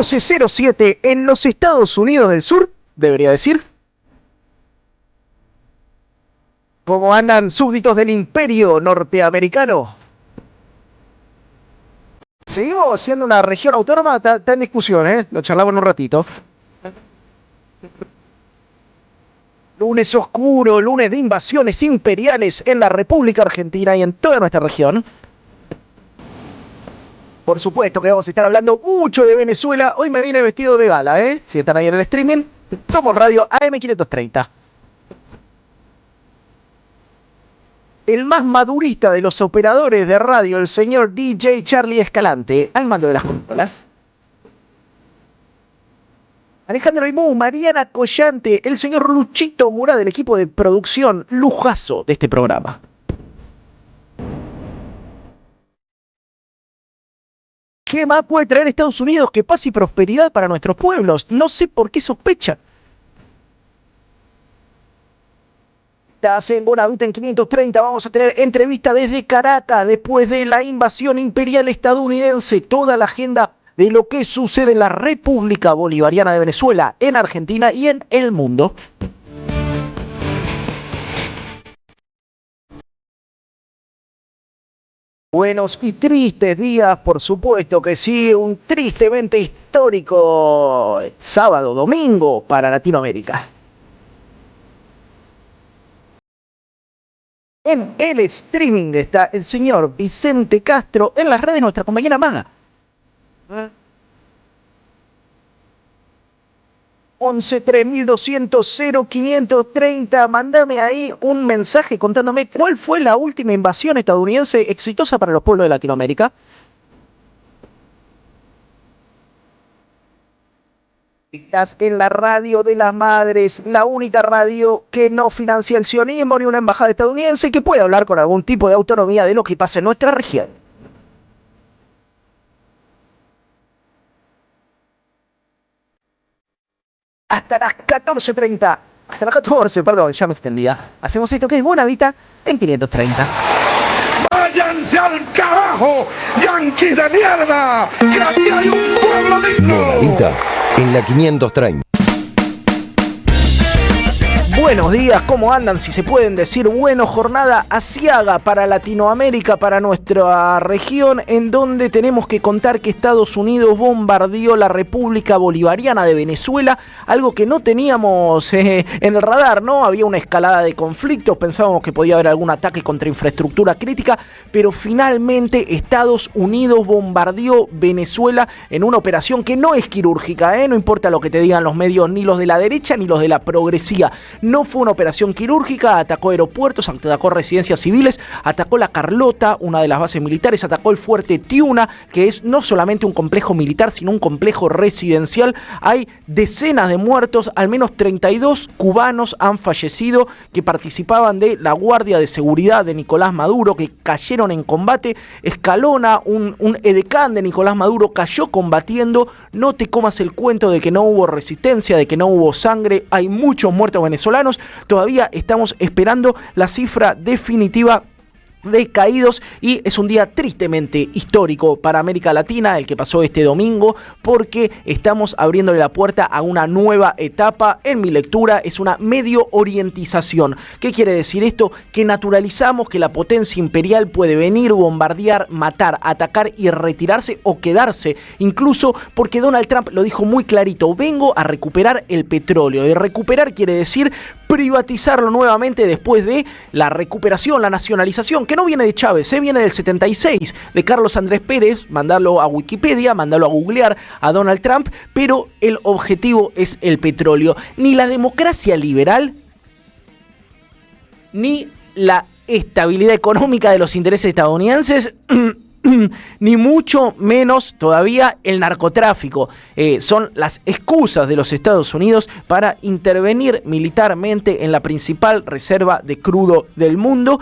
12:07 en los Estados Unidos del Sur, debería decir. ¿Cómo andan súbditos del imperio norteamericano? Seguimos siendo una región autónoma, está en discusión, lo charlamos en un ratito. Lunes oscuro, lunes de invasiones imperiales en la República Argentina y en toda nuestra región. Por supuesto que vamos a estar hablando mucho de Venezuela. Hoy me vine vestido de gala, Si están ahí en el streaming, somos Radio AM530. El más madurista de los operadores de radio, el señor DJ Charlie Escalante, al mando de las consolas. Alejandro Aymú, Mariana Collante, el señor Luchito Mura del equipo de producción, lujazo de este programa. ¿Qué más puede traer Estados Unidos que paz y prosperidad para nuestros pueblos? No sé por qué sospechan. Estás en Bonavita en 530, vamos a tener entrevista desde Caracas, después de la invasión imperial estadounidense, toda la agenda de lo que sucede en la República Bolivariana de Venezuela, en Argentina y en el mundo. Buenos y tristes días, por supuesto que sí, un tristemente histórico sábado, domingo para Latinoamérica. En el streaming está el señor Vicente Castro, en las redes nuestra compañera Maga. 11 3200 0530, mandame ahí un mensaje contándome cuál fue la última invasión estadounidense exitosa para los pueblos de Latinoamérica. Estás en la radio de las madres, la única radio que no financia el sionismo ni una embajada estadounidense que puede hablar con algún tipo de autonomía de lo que pasa en nuestra región. Hasta las 14:30. Hasta las 14, perdón, ya me extendía. Hacemos esto que es Bonavita en 530. ¡Váyanse al carajo! ¡Yanquis de mierda! ¡Que aquí hay un pueblo digno! Bonavita en la 530. Buenos días, ¿cómo andan? Si se pueden decir, bueno, jornada aciaga para Latinoamérica, para nuestra región, en donde tenemos que contar que Estados Unidos bombardeó la República Bolivariana de Venezuela, algo que no teníamos en el radar, ¿no? Había una escalada de conflictos, pensábamos que podía haber algún ataque contra infraestructura crítica, pero finalmente Estados Unidos bombardeó Venezuela en una operación que no es quirúrgica, no importa lo que te digan los medios, ni los de la derecha ni los de la progresía. No fue una operación quirúrgica, atacó aeropuertos, atacó residencias civiles, atacó la Carlota, una de las bases militares, atacó el fuerte Tiuna, que es no solamente un complejo militar, sino un complejo residencial. Hay decenas de muertos, al menos 32 cubanos han fallecido que participaban de la Guardia de Seguridad de Nicolás Maduro, que cayeron en combate. Escalona, un edecán de Nicolás Maduro, cayó combatiendo. No te comas el cuento de que no hubo resistencia, de que no hubo sangre. Hay muchos muertos venezolanos. Todavía estamos esperando la cifra definitiva de caídos y es un día tristemente histórico para América Latina el que pasó este domingo, porque estamos abriéndole la puerta a una nueva etapa. En mi lectura es una medio orientización. ¿Qué quiere decir esto? Que naturalizamos que la potencia imperial puede venir, bombardear, matar, atacar y retirarse o quedarse, incluso porque Donald Trump lo dijo muy clarito: vengo a recuperar el petróleo, y recuperar quiere decir privatizarlo nuevamente después de la recuperación, la nacionalización, que no viene de Chávez, viene del 76, de Carlos Andrés Pérez. Mandarlo a Wikipedia, mandarlo a googlear a Donald Trump, pero el objetivo es el petróleo. Ni la democracia liberal, ni la estabilidad económica de los intereses estadounidenses, ni mucho menos todavía el narcotráfico. Son las excusas de los Estados Unidos para intervenir militarmente en la principal reserva de crudo del mundo.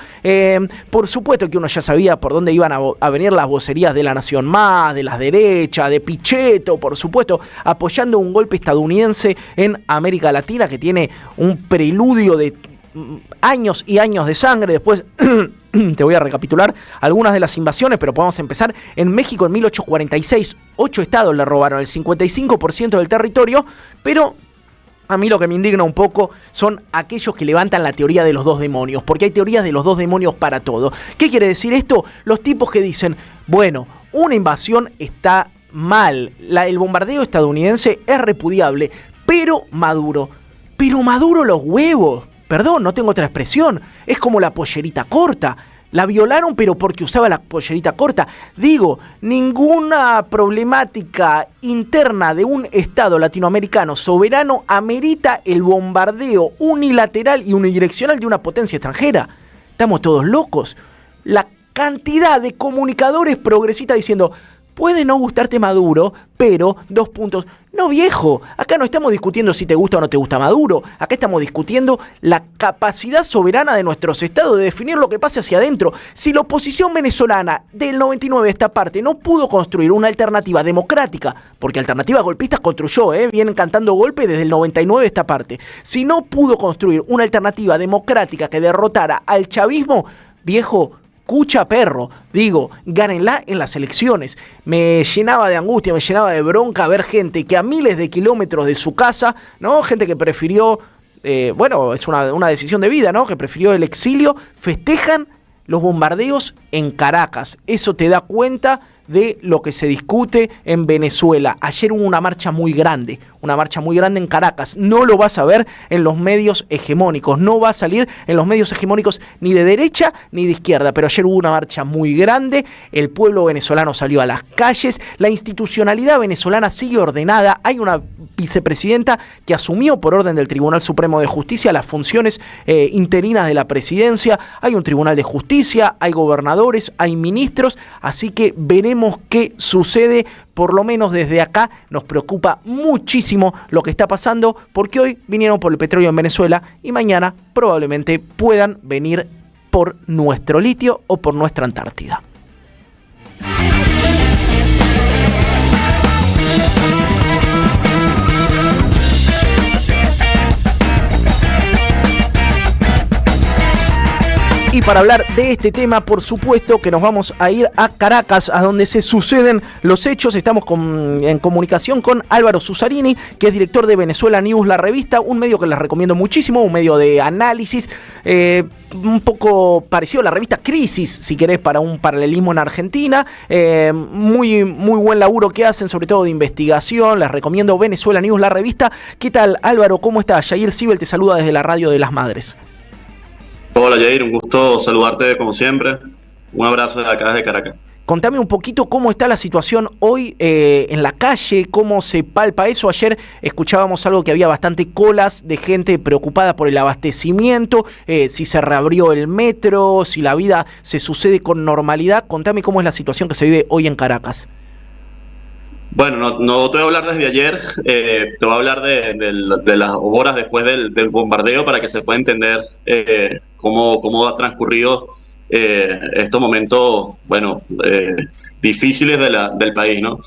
Por supuesto que uno ya sabía por dónde iban a venir las vocerías de La Nación Más, de las derechas, de Pichetto, por supuesto, apoyando un golpe estadounidense en América Latina que tiene un preludio de años y años de sangre. Después Te voy a recapitular algunas de las invasiones, pero podemos empezar. En México en 1846, 8 estados le robaron el 55% del territorio, pero a mí lo que me indigna un poco son aquellos que levantan la teoría de los dos demonios, porque hay teorías de los dos demonios para todo. ¿Qué quiere decir esto? Los tipos que dicen, bueno, una invasión está mal, el bombardeo estadounidense es repudiable, pero Maduro los huevos, perdón, no tengo otra expresión, es como la pollerita corta. La violaron, pero porque usaba la pollerita corta. Digo, ninguna problemática interna de un Estado latinoamericano soberano amerita el bombardeo unilateral y unidireccional de una potencia extranjera. Estamos todos locos. La cantidad de comunicadores progresistas diciendo, puede no gustarte Maduro, pero, no viejo, acá no estamos discutiendo si te gusta o no te gusta Maduro, acá estamos discutiendo la capacidad soberana de nuestros estados de definir lo que pase hacia adentro. Si la oposición venezolana del 99 esta parte no pudo construir una alternativa democrática, porque alternativas golpistas construyó, vienen cantando golpe desde el 99 esta parte, si no pudo construir una alternativa democrática que derrotara al chavismo, viejo, escucha perro, digo, gánenla en las elecciones. Me llenaba de angustia, me llenaba de bronca ver gente que a miles de kilómetros de su casa, ¿no? Gente que prefirió, es una decisión de vida, ¿no? Que prefirió el exilio, festejan los bombardeos en Caracas. Eso te da cuenta de lo que se discute en Venezuela. Ayer hubo una marcha muy grande en Caracas. No lo vas a ver en los medios hegemónicos, no va a salir en los medios hegemónicos ni de derecha ni de izquierda, pero ayer hubo una marcha muy grande, el pueblo venezolano salió a las calles, la institucionalidad venezolana sigue ordenada, hay una vicepresidenta que asumió por orden del Tribunal Supremo de Justicia las funciones interinas de la presidencia, hay un tribunal de justicia, hay gobernadores, hay ministros, así que veremos qué sucede. Por lo menos desde acá nos preocupa muchísimo lo que está pasando, porque hoy vinieron por el petróleo en Venezuela y mañana probablemente puedan venir por nuestro litio o por nuestra Antártida. Y para hablar de este tema, por supuesto que nos vamos a ir a Caracas, a donde se suceden los hechos. Estamos en comunicación con Álvaro Susarini, que es director de Venezuela News, la revista, un medio que les recomiendo muchísimo, un medio de análisis, un poco parecido a la revista Crisis, si querés, para un paralelismo en Argentina. Muy buen laburo que hacen, sobre todo de investigación. Les recomiendo Venezuela News, la revista. ¿Qué tal, Álvaro? ¿Cómo estás? Yair Sibel te saluda desde la Radio de las Madres. Hola Jair, un gusto saludarte como siempre. Un abrazo de acá desde Caracas. Contame un poquito cómo está la situación hoy en la calle, cómo se palpa eso. Ayer escuchábamos algo que había bastante colas de gente preocupada por el abastecimiento, si se reabrió el metro, si la vida se sucede con normalidad. Contame cómo es la situación que se vive hoy en Caracas. Bueno, no te voy a hablar desde ayer, te voy a hablar de las horas después del bombardeo para que se pueda entender cómo ha transcurrido estos momentos, difíciles del país, ¿no?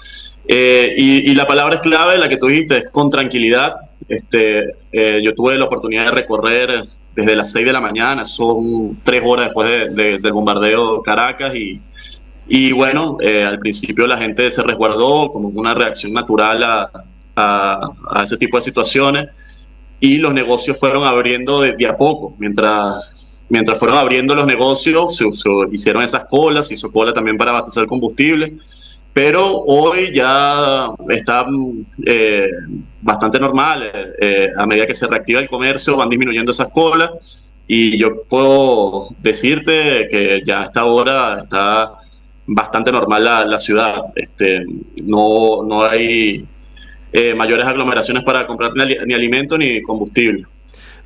Y la palabra es clave, la que tú dijiste, es con tranquilidad. Yo tuve la oportunidad de recorrer desde las 6 de la mañana, son 3 horas después del bombardeo Caracas y bueno, al principio la gente se resguardó como una reacción natural a ese tipo de situaciones y los negocios fueron abriendo de a poco. Mientras fueron abriendo los negocios, se hicieron esas colas, se hizo cola también para abastecer combustible, pero hoy ya está bastante normal. A medida que se reactiva el comercio van disminuyendo esas colas y yo puedo decirte que ya a esta hora está bastante normal la ciudad. No hay mayores aglomeraciones para comprar ni alimento ni combustible.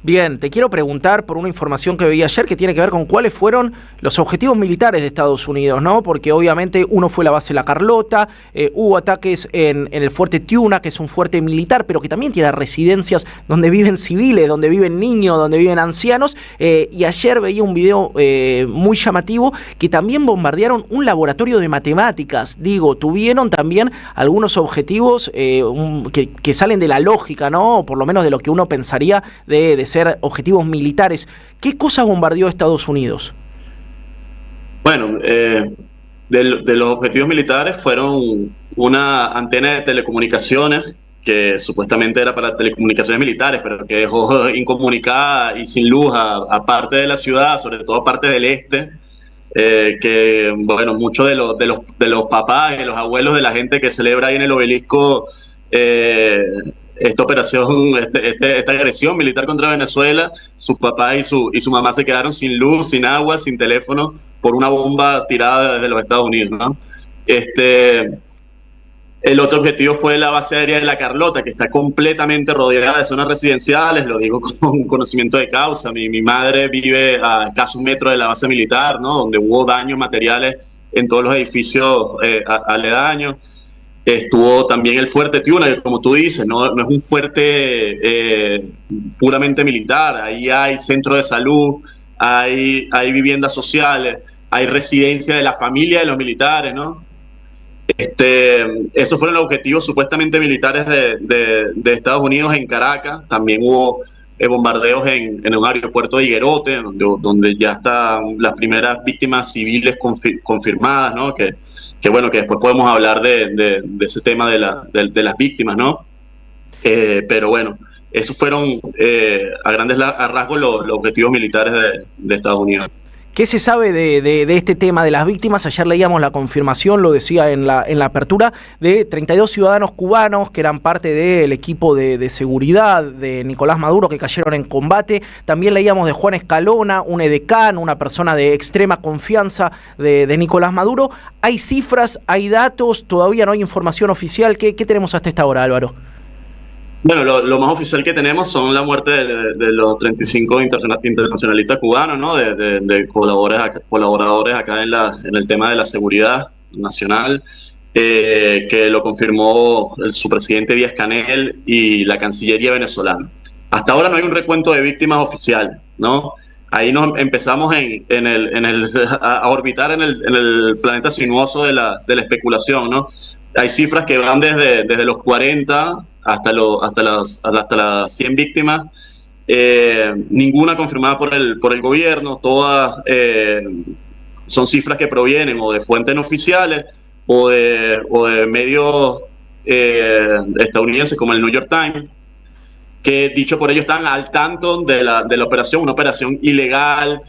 Bien, te quiero preguntar por una información que vi ayer que tiene que ver con cuáles fueron los objetivos militares de Estados Unidos, ¿no? Porque obviamente uno fue la base La Carlota, hubo ataques en el fuerte Tiuna, que es un fuerte militar, pero que también tiene residencias donde viven civiles, donde viven niños, donde viven ancianos, y ayer veía un video muy llamativo que también bombardearon un laboratorio de matemáticas. Digo, tuvieron también algunos objetivos que salen de la lógica, ¿no? O por lo menos de lo que uno pensaría de ser objetivos militares. ¿Qué cosas bombardeó Estados Unidos? Bueno, de los objetivos militares fueron una antena de telecomunicaciones que supuestamente era para telecomunicaciones militares, pero que dejó incomunicada y sin luz a parte de la ciudad, sobre todo a parte del este, que, bueno, muchos de los papás y de los abuelos de la gente que celebra ahí en el obelisco esta operación, esta agresión militar contra Venezuela, sus papás y su mamá se quedaron sin luz, sin agua, sin teléfono, por una bomba tirada desde los Estados Unidos, ¿no? El otro objetivo fue la base aérea de La Carlota, que está completamente rodeada de zonas residenciales, lo digo con conocimiento de causa. Mi madre vive a casi 1 metro de la base militar, ¿no? Donde hubo daños materiales en todos los edificios aledaños. Estuvo también el Fuerte Tiuna, que como tú dices, no es un fuerte puramente militar. Ahí hay centro de salud, hay viviendas sociales, hay residencia de la familia de los militares, ¿no? Esos fueron los objetivos supuestamente militares de Estados Unidos en Caracas. También hubo bombardeos en un aeropuerto de Higuerote, donde ya están las primeras víctimas civiles confirmadas, ¿no? Que bueno, que después podemos hablar de ese tema de las víctimas, ¿no? Pero bueno, esos fueron a grandes rasgos los objetivos militares de Estados Unidos. ¿Qué se sabe de este tema de las víctimas? Ayer leíamos la confirmación, lo decía en la apertura, de 32 ciudadanos cubanos que eran parte del equipo de seguridad de Nicolás Maduro que cayeron en combate. También leíamos de Juan Escalona, un edecán, una persona de extrema confianza de Nicolás Maduro. ¿Hay cifras, hay datos? ¿Todavía no hay información oficial? ¿Qué tenemos hasta esta hora, Álvaro? Bueno, lo más oficial que tenemos son la muerte de los 35 internacionalistas cubanos, ¿no? De colaboradores acá en el tema de la seguridad nacional, que lo confirmó su presidente Díaz-Canel y la Cancillería venezolana. Hasta ahora no hay un recuento de víctimas oficial, ¿no? Ahí nos empezamos a orbitar en el planeta sinuoso de la especulación, ¿no? Hay cifras que van desde los 40 hasta las 100 víctimas, ninguna confirmada por el gobierno. Todas son cifras que provienen o de fuentes no oficiales o de medios estadounidenses como el New York Times, que dicho por ellos están al tanto de la operación, una operación ilegal,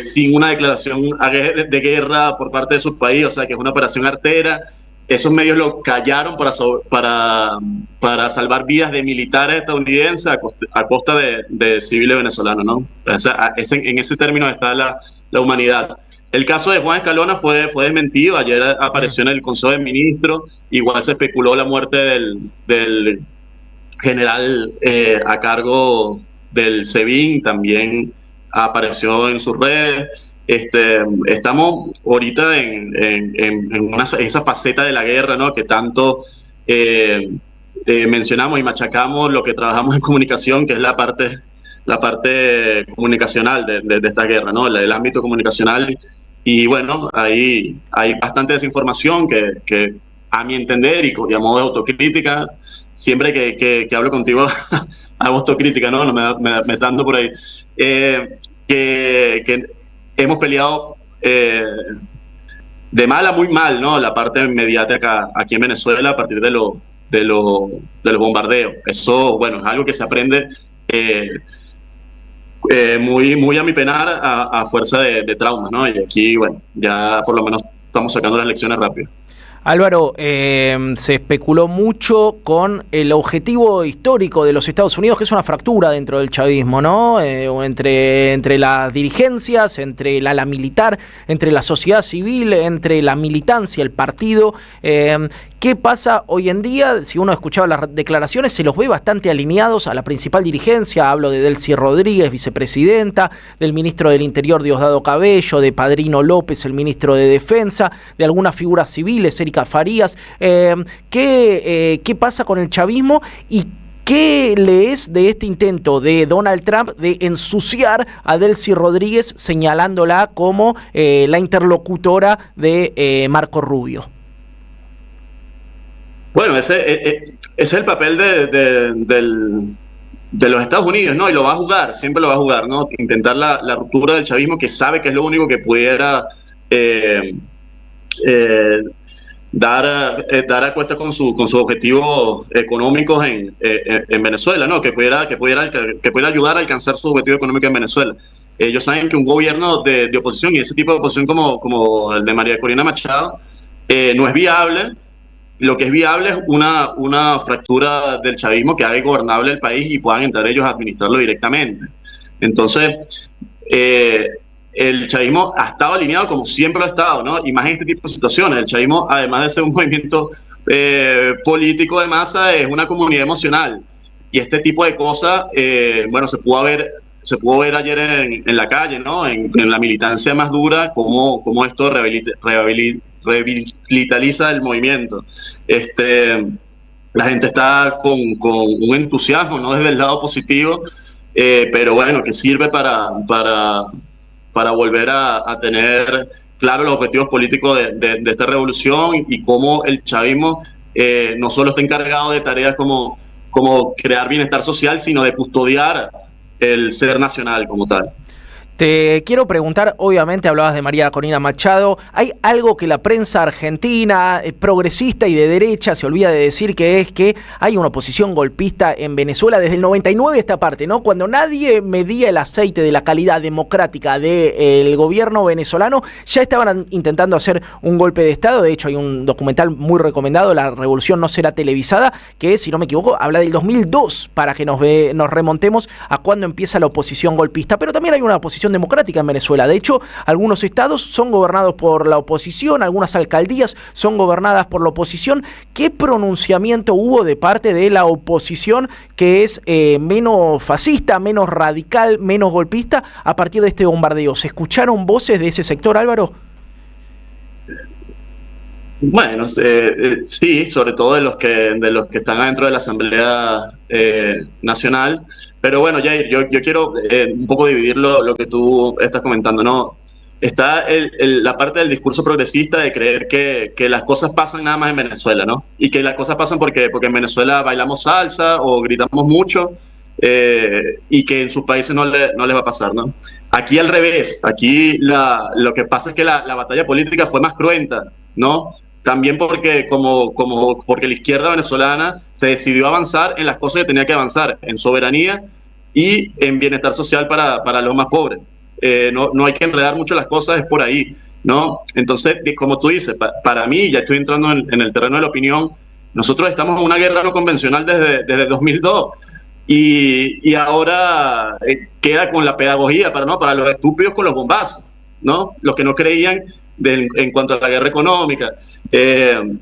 sin una declaración de guerra por parte de su país, o sea que es una operación artera. Esos medios lo callaron para salvar vidas de militares estadounidenses a costa de civiles venezolanos, ¿no? O sea, en ese término está la humanidad. El caso de Juan Escalona fue desmentido. Ayer apareció en el Consejo de Ministros. Igual se especuló la muerte del general a cargo del SEBIN. También apareció en sus redes. Estamos ahorita en esa faceta de la guerra, ¿no? Que tanto mencionamos y machacamos lo que trabajamos en comunicación, que es la parte comunicacional de esta guerra, ¿no? El ámbito comunicacional. Y bueno, ahí hay bastante desinformación que a mi entender y a modo de autocrítica, siempre que hablo contigo hago autocrítica, ¿no? No me metando por ahí. Que hemos peleado de mal a muy mal, ¿no? La parte mediática aquí en Venezuela a partir de los bombardeos. Eso, bueno, es algo que se aprende muy a mi penar a fuerza de traumas, ¿no? Y aquí, bueno, ya por lo menos estamos sacando las lecciones rápido. Álvaro, se especuló mucho con el objetivo histórico de los Estados Unidos, que es una fractura dentro del chavismo, ¿no? Entre las dirigencias, entre el ala militar, entre la sociedad civil, entre la militancia, el partido. ¿Qué pasa hoy en día? Si uno escuchaba las declaraciones, se los ve bastante alineados a la principal dirigencia. Hablo de Delcy Rodríguez, vicepresidenta, del ministro del Interior, Diosdado Cabello, de Padrino López, el ministro de Defensa, de algunas figuras civiles, Erika Farías. ¿Qué pasa con el chavismo y qué lees de este intento de Donald Trump de ensuciar a Delcy Rodríguez señalándola como la interlocutora de Marco Rubio? Bueno, ese es el papel de los Estados Unidos, ¿no? Y lo va a jugar, siempre lo va a jugar, ¿no? Intentar la ruptura del chavismo, que sabe que es lo único que pudiera eh, eh, dar a cuesta con sus objetivos económicos en Venezuela, ¿no? Que pudiera ayudar a alcanzar su objetivo económico en Venezuela. Ellos saben que un gobierno de oposición, y ese tipo de oposición como el de María Corina Machado, no es viable. Lo que es viable es una fractura del chavismo que haga ingobernable el país y puedan entrar ellos a administrarlo directamente. Entonces, el chavismo ha estado alineado como siempre lo ha estado, ¿no? Y más en este tipo de situaciones. El chavismo, además de ser un movimiento político de masa, es una comunidad emocional. Y este tipo de cosas, bueno, se pudo ver ayer en la calle, ¿no? En la militancia más dura, cómo esto revitaliza el movimiento. La gente está con un entusiasmo, ¿no? Desde el lado positivo, pero bueno, que sirve para volver a tener claro los objetivos políticos de esta revolución y cómo el chavismo no solo está encargado de tareas como crear bienestar social, sino de custodiar el ser nacional como tal. Te quiero preguntar, obviamente hablabas de María Corina Machado, ¿hay algo que la prensa argentina, progresista y de derecha, se olvida de decir, que es que hay una oposición golpista en Venezuela desde el 99 esta parte, ¿no? Cuando nadie medía el aceite de la calidad democrática del gobierno venezolano, ya estaban intentando hacer un golpe de Estado. De hecho, hay un documental muy recomendado, La Revolución no será televisada, que, si no me equivoco, habla del 2002, para que nos remontemos a cuando empieza la oposición golpista. Pero también hay una oposición democrática en Venezuela. De hecho, algunos estados son gobernados por la oposición, algunas alcaldías son gobernadas por la oposición. ¿Qué pronunciamiento hubo de parte de la oposición que es menos fascista, menos radical, menos golpista a partir de este bombardeo? ¿Se escucharon voces de ese sector, Álvaro? Bueno, sí, sobre todo de los que están adentro de la Asamblea Nacional. Pero bueno, Jair, yo quiero un poco dividir lo que tú estás comentando, ¿no? Está la parte del discurso progresista de creer que las cosas pasan nada más en Venezuela, ¿no? Y que las cosas pasan porque en Venezuela bailamos salsa o gritamos mucho, y que en sus países no les va a pasar, ¿no? Aquí al revés, aquí lo que pasa es que la batalla política fue más cruenta, ¿no? También porque la izquierda venezolana se decidió avanzar en las cosas que tenía que avanzar, en soberanía y en bienestar social para los más pobres. No hay que enredar mucho las cosas, es por ahí, ¿no? Entonces, como tú dices, para mí, ya estoy entrando en el terreno de la opinión, nosotros estamos en una guerra no convencional desde 2002 y ahora queda con la pedagogía para los estúpidos con los bombazos, ¿no? Los que no creían en cuanto a la guerra económica, en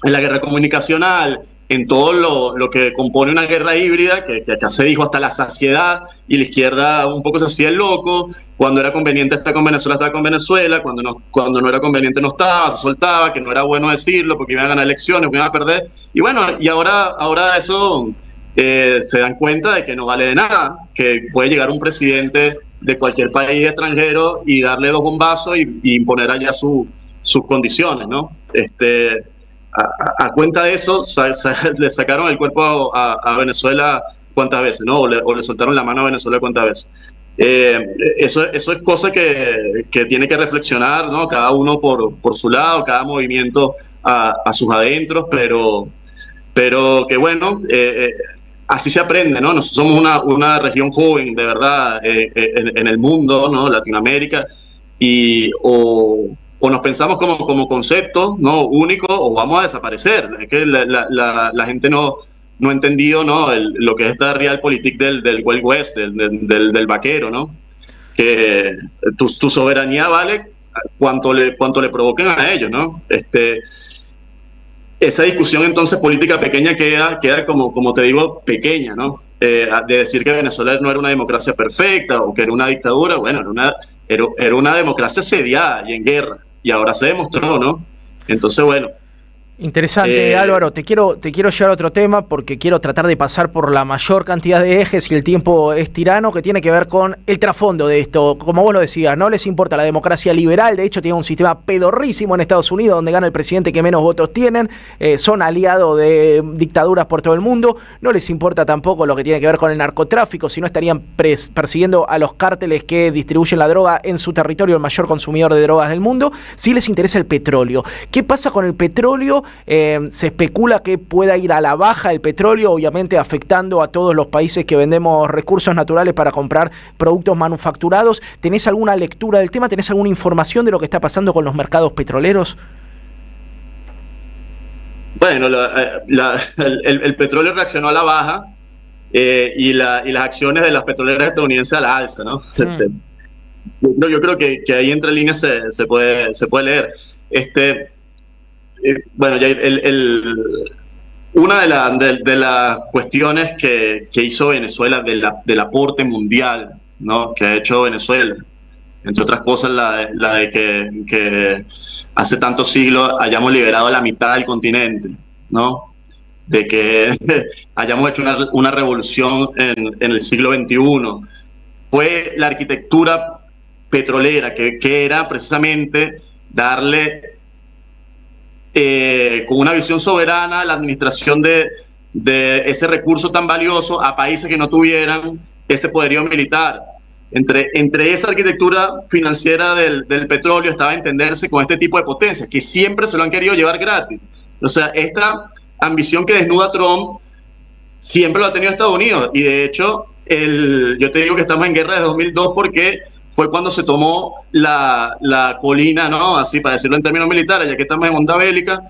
la guerra comunicacional, en todo lo que compone una guerra híbrida, que acá se dijo hasta la saciedad, y la izquierda un poco se hacía el loco. Cuando era conveniente estar con Venezuela, estaba con Venezuela; cuando no era conveniente, no estaba, se soltaba, que no era bueno decirlo porque iban a ganar elecciones, iban a perder. Y bueno, y ahora eso se dan cuenta de que no vale de nada, que puede llegar un presidente de cualquier país extranjero y darle dos bombazos y imponer allá sus condiciones, ¿no? A cuenta de eso, le sacaron el cuerpo a Venezuela cuántas veces, ¿no? O le soltaron la mano a Venezuela cuántas veces. Eso es cosa que tiene que reflexionar, ¿no? Cada uno por su lado, cada movimiento a sus adentros, pero que bueno, así se aprende, ¿no? Nosotros somos una región joven, de verdad, en el mundo, ¿no? Latinoamérica, o nos pensamos como concepto, ¿no? Único, o vamos a desaparecer. Es que la gente no ha entendido, ¿no? Lo que es esta realpolitik del Wild West, del vaquero, ¿no? Que tu soberanía vale cuanto le provoquen a ellos, ¿no? Esa discusión entonces política pequeña queda como te digo, pequeña, ¿no? De decir que Venezuela no era una democracia perfecta o que era una dictadura. Bueno, era una democracia asediada y en guerra, y ahora se demostró, ¿no? Entonces, bueno, Interesante, Álvaro. Te quiero llevar a otro tema porque quiero tratar de pasar por la mayor cantidad de ejes y el tiempo es tirano, que tiene que ver con el trasfondo de esto. Como vos lo decías, no les importa la democracia liberal. De hecho, tienen un sistema pedorrísimo en Estados Unidos donde gana el presidente que menos votos tienen. Son aliados de dictaduras por todo el mundo. No les importa tampoco lo que tiene que ver con el narcotráfico, si no estarían persiguiendo a los cárteles que distribuyen la droga en su territorio, el mayor consumidor de drogas del mundo. Sí les interesa el petróleo. ¿Qué pasa con el petróleo? Se especula que pueda ir a la baja el petróleo, obviamente afectando a todos los países que vendemos recursos naturales para comprar productos manufacturados. ¿Tenés alguna lectura del tema? ¿Tenés alguna información de lo que está pasando con los mercados petroleros? Bueno, el petróleo reaccionó a la baja y las acciones de las petroleras estadounidenses a la alza, ¿no? Yo creo que ahí entre líneas se puede leer. Bueno, ya una de las cuestiones que hizo Venezuela del aporte mundial, ¿no?, que ha hecho Venezuela, entre otras cosas la de que hace tantos siglos hayamos liberado la mitad del continente, ¿no?, de que hayamos hecho una revolución en el siglo XXI, fue la arquitectura petrolera, que era precisamente darle con una visión soberana la administración de ese recurso tan valioso a países que no tuvieran ese poderío militar. Entre esa arquitectura financiera del petróleo estaba entenderse con este tipo de potencias que siempre se lo han querido llevar gratis. O sea, esta ambición que desnuda Trump siempre lo ha tenido Estados Unidos, y de hecho yo te digo que estamos en guerra desde 2002 porque fue cuando se tomó la colina, ¿no?, así para decirlo en términos militares, ya que estamos en onda bélica,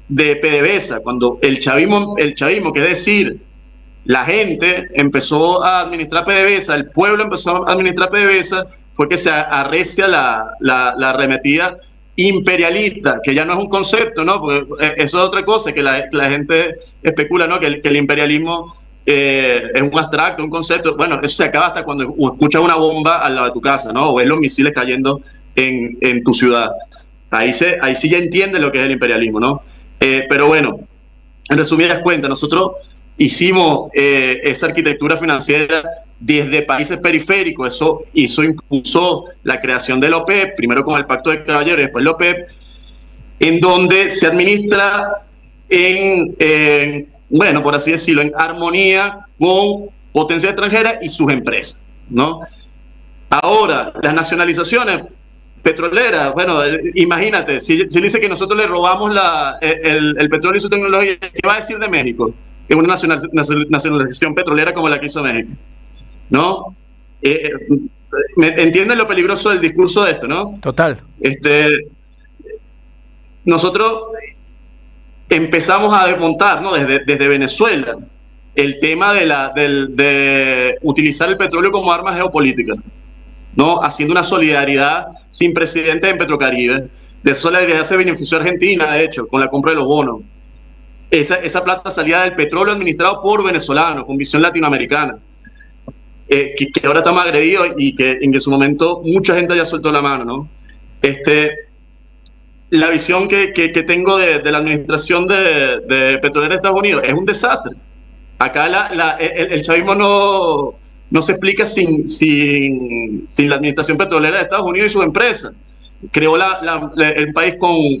de PDVSA, cuando el chavismo, que es decir, la gente empezó a administrar PDVSA, el pueblo empezó a administrar PDVSA, fue que se arrecia la arremetida imperialista, que ya no es un concepto, ¿no?, porque eso es otra cosa, que la gente especula, ¿no?, que el imperialismo es un abstracto, un concepto. Bueno, eso se acaba hasta cuando escuchas una bomba al lado de tu casa, ¿no?, o ves los misiles cayendo en tu ciudad. Ahí sí ya entiendes lo que es el imperialismo, ¿no? Pero bueno, en resumidas cuentas, nosotros hicimos esa arquitectura financiera desde países periféricos. Eso impulsó la creación de la OPEP, primero con el Pacto de Caballeros y después la OPEP, en donde se administra bueno, por así decirlo, en armonía con potencias extranjeras y sus empresas, ¿no? Ahora, las nacionalizaciones petroleras, bueno, imagínate, si dice que nosotros le robamos el petróleo y su tecnología, ¿qué va a decir de México? Que es una nacionalización petrolera como la que hizo México, ¿no? ¿Entienden lo peligroso del discurso de esto, no? Total. Nosotros empezamos a desmontar, ¿no?, desde Venezuela el tema de utilizar el petróleo como arma geopolítica, ¿no?, haciendo una solidaridad sin precedentes en Petrocaribe. De esa solidaridad se benefició Argentina, de hecho, con la compra de los bonos. Esa plata salía del petróleo administrado por venezolanos, con visión latinoamericana, que ahora estamos agredidos y que en su momento mucha gente ya soltó la mano, ¿no? La visión que tengo de la administración de petrolera de Estados Unidos es un desastre. Acá el chavismo no se explica sin la administración petrolera de Estados Unidos y sus empresas. Creó el país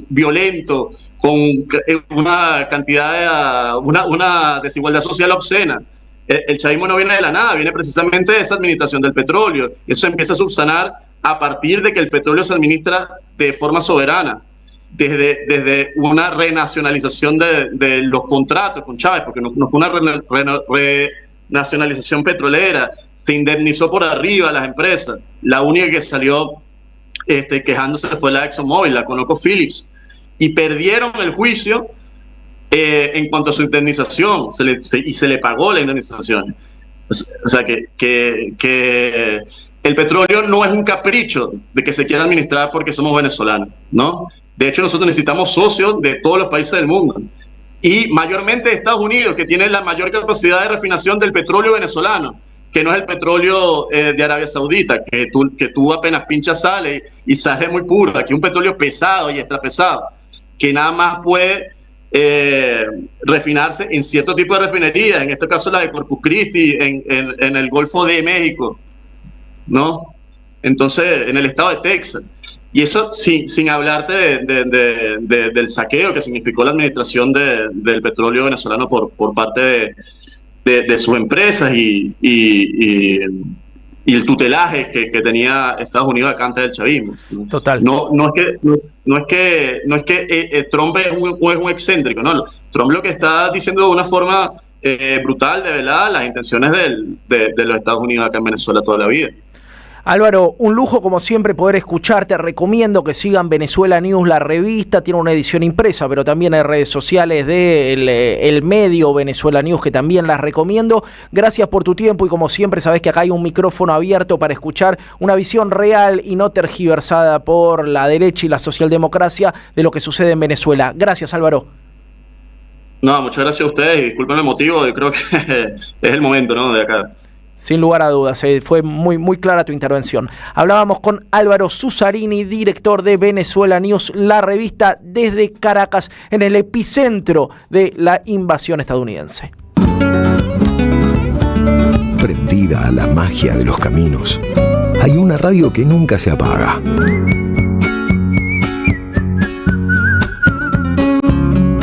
violento, con una cantidad una desigualdad social obscena. El chavismo no viene de la nada, viene precisamente de esa administración del petróleo. Eso se empieza a subsanar a partir de que el petróleo se administra de forma soberana, desde una renacionalización de los contratos con Chávez, porque no fue una renacionalización petrolera, se indemnizó por arriba a las empresas. La única que salió quejándose fue la ExxonMobil, la ConocoPhillips, y perdieron el juicio en cuanto a su indemnización, y se le pagó la indemnización. O sea que el petróleo no es un capricho de que se quiera administrar porque somos venezolanos, ¿no? De hecho, nosotros necesitamos socios de todos los países del mundo, y mayormente de Estados Unidos, que tiene la mayor capacidad de refinación del petróleo venezolano, que no es el petróleo de Arabia Saudita, que tú apenas pinchas sale y sale muy puro. Aquí un petróleo pesado y extra pesado, que nada más puede refinarse en cierto tipo de refinerías, en este caso la de Corpus Christi, en el Golfo de México, ¿no? Entonces, en el estado de Texas. Y eso sin hablarte del saqueo que significó la administración del petróleo venezolano por parte de sus empresas y el tutelaje que tenía Estados Unidos acá antes del chavismo. Total. No es que Trump es un excéntrico, no. Trump lo que está diciendo de una forma brutal, de verdad, las intenciones de los Estados Unidos acá en Venezuela toda la vida. Álvaro, un lujo como siempre poder escucharte. Recomiendo que sigan Venezuela News, la revista, tiene una edición impresa, pero también hay redes sociales del medio Venezuela News que también las recomiendo. Gracias por tu tiempo y como siempre sabés que acá hay un micrófono abierto para escuchar una visión real y no tergiversada por la derecha y la socialdemocracia de lo que sucede en Venezuela. Gracias, Álvaro. No, muchas gracias a ustedes y disculpen el motivo, yo creo que es el momento, ¿no? De acá. Sin lugar a dudas, fue muy, muy clara tu intervención. Hablábamos con Álvaro Zuzarini, director de Venezuela News, la revista desde Caracas, en el epicentro de la invasión estadounidense. Prendida a la magia de los caminos, hay una radio que nunca se apaga.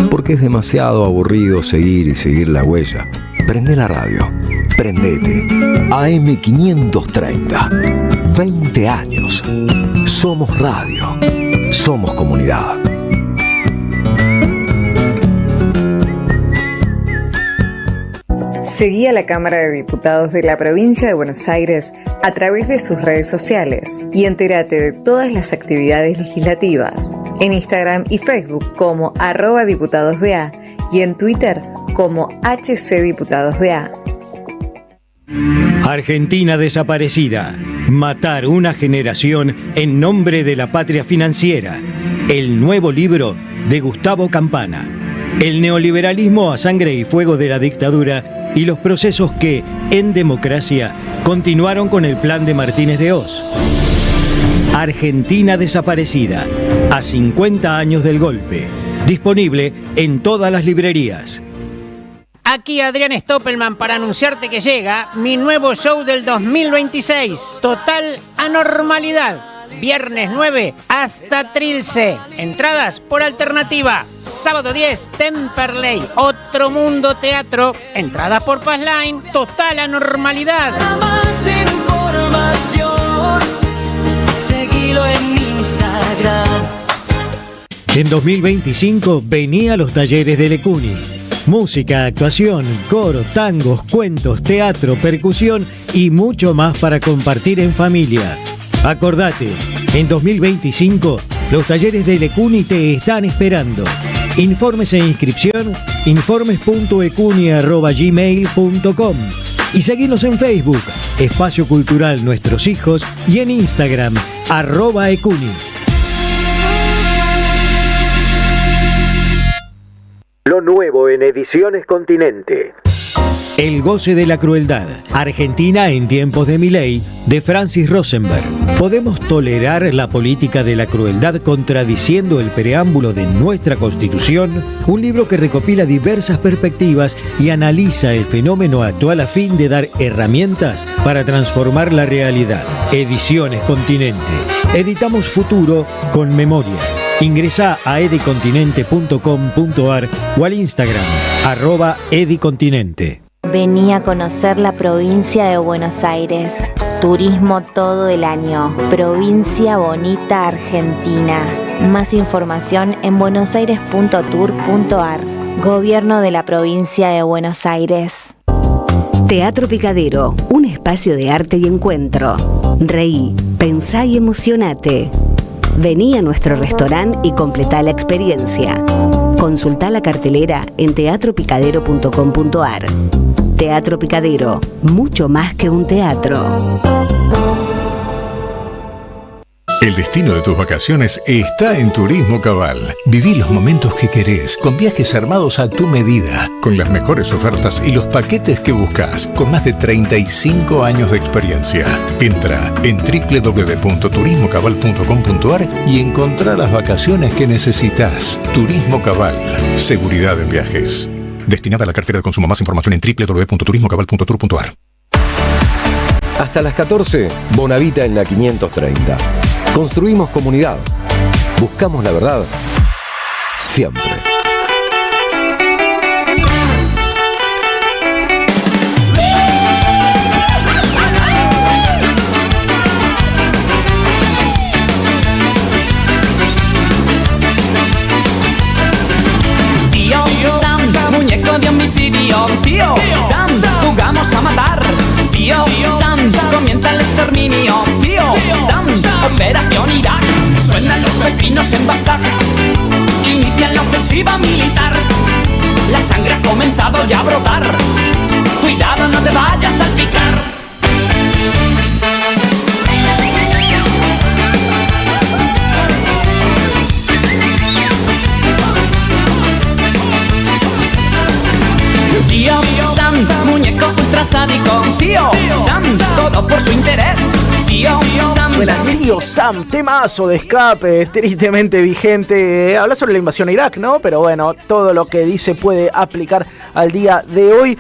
Porque es demasiado aburrido seguir y seguir la huella. Prende la radio. Prendete. AM530. 20 años. Somos radio. Somos comunidad. Seguí a la Cámara de Diputados de la Provincia de Buenos Aires a través de sus redes sociales y entérate de todas las actividades legislativas en Instagram y Facebook como @diputadosBA y en Twitter como HCDiputadosBA. Argentina desaparecida. Matar una generación en nombre de la patria financiera. El nuevo libro de Gustavo Campana. El neoliberalismo a sangre y fuego de la dictadura y los procesos que, en democracia, continuaron con el plan de Martínez de Hoz. Argentina desaparecida. A 50 años del golpe. Disponible en todas las librerías. Aquí Adrián Stoppelman para anunciarte que llega mi nuevo show del 2026, Total Anormalidad. Viernes 9 hasta Trilce. Entradas por alternativa. Sábado 10, Temperley. Otro Mundo Teatro. Entradas por Passline. Total Anormalidad. Para más información, seguilo en Instagram. En 2025 venía a los talleres de Lecuni. Música, actuación, coro, tangos, cuentos, teatro, percusión y mucho más para compartir en familia. Acordate, en 2025 los talleres de Lecuni te están esperando. Informes e inscripción, informes.ecuni@gmail.com y seguinos en Facebook, Espacio Cultural Nuestros Hijos, y en Instagram, @ecuni. Lo nuevo en Ediciones Continente. El goce de la crueldad. Argentina en tiempos de Milei, de Francis Rosenberg. ¿Podemos tolerar la política de la crueldad contradiciendo el preámbulo de nuestra Constitución? Un libro que recopila diversas perspectivas y analiza el fenómeno actual a fin de dar herramientas para transformar la realidad. Ediciones Continente. Editamos futuro con memoria. Ingresá a edicontinente.com.ar o al Instagram @edicontinente. Vení a conocer la provincia de Buenos Aires. Turismo todo el año. Provincia bonita Argentina. Más información en buenosaires.tour.ar. Gobierno de la provincia de Buenos Aires. Teatro Picadero, un espacio de arte y encuentro. Reí, pensá y emocionate. Vení a nuestro restaurante y completá la experiencia. Consultá la cartelera en teatropicadero.com.ar. Teatro Picadero, mucho más que un teatro. El destino de tus vacaciones está en Turismo Cabal. Viví los momentos que querés, con viajes armados a tu medida, con las mejores ofertas y los paquetes que buscas, con más de 35 años de experiencia. Entra en www.turismocabal.com.ar y encontrá las vacaciones que necesitas. Turismo Cabal. Seguridad en viajes. Destinada a la cartera de consumo. Más información en www.turismocabal.tour.ar. Hasta las 14, Bonavita en la 530. Construimos comunidad. Buscamos la verdad. Siempre. Tío Sam, muñeco de homicidio. Tío Sam, jugamos a matar. Tío Sam, comienza el exterminio. Tío Sam, Operación Irak. Suenan los pepinos en Bagdad. Inician la ofensiva militar. La sangre ha comenzado ya a brotar. Cuidado, no te vayas a salpicar. Tío Sam, muñeco ultra sádico. Tío Sam, todo por su interés. Tío Sam. Suena Tío Sam, temazo de escape, tristemente vigente. Habla sobre la invasión a Irak, ¿no? Pero bueno, todo lo que dice puede aplicar al día de hoy.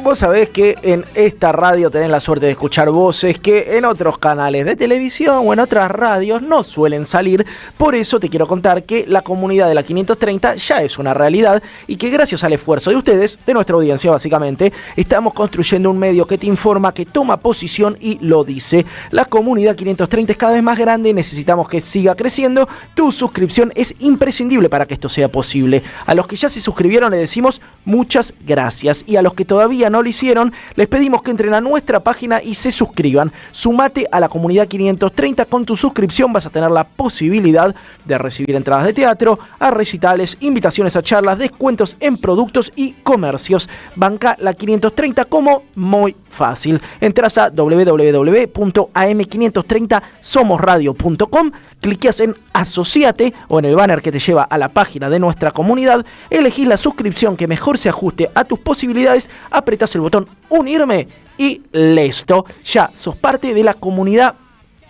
Vos sabés que en esta radio tenés la suerte de escuchar voces que en otros canales de televisión o en otras radios no suelen salir. Por eso te quiero contar que la comunidad de la 530 ya es una realidad y que gracias al esfuerzo de ustedes, de nuestra audiencia básicamente, estamos construyendo un medio que te informa, que toma posición y lo dice. La comunidad 530 es cada vez más grande y necesitamos que siga creciendo. Tu suscripción es imprescindible para que esto sea posible. A los que ya se suscribieron les decimos muchas gracias y a los que todavía no lo hicieron les pedimos que entren a nuestra página y se suscriban. Sumate a la comunidad 530. Con tu suscripción vas a tener la posibilidad de recibir entradas de teatro, a recitales, invitaciones a charlas, descuentos en productos y comercios. Banca la 530 como muy fácil. Entras a www.am530somosradio.com, cliqueas en Asociate o en el banner que te lleva a la página de nuestra comunidad, elegís la suscripción que mejor se ajuste a tus posibilidades, apretás el botón Unirme y listo. Ya sos parte de la comunidad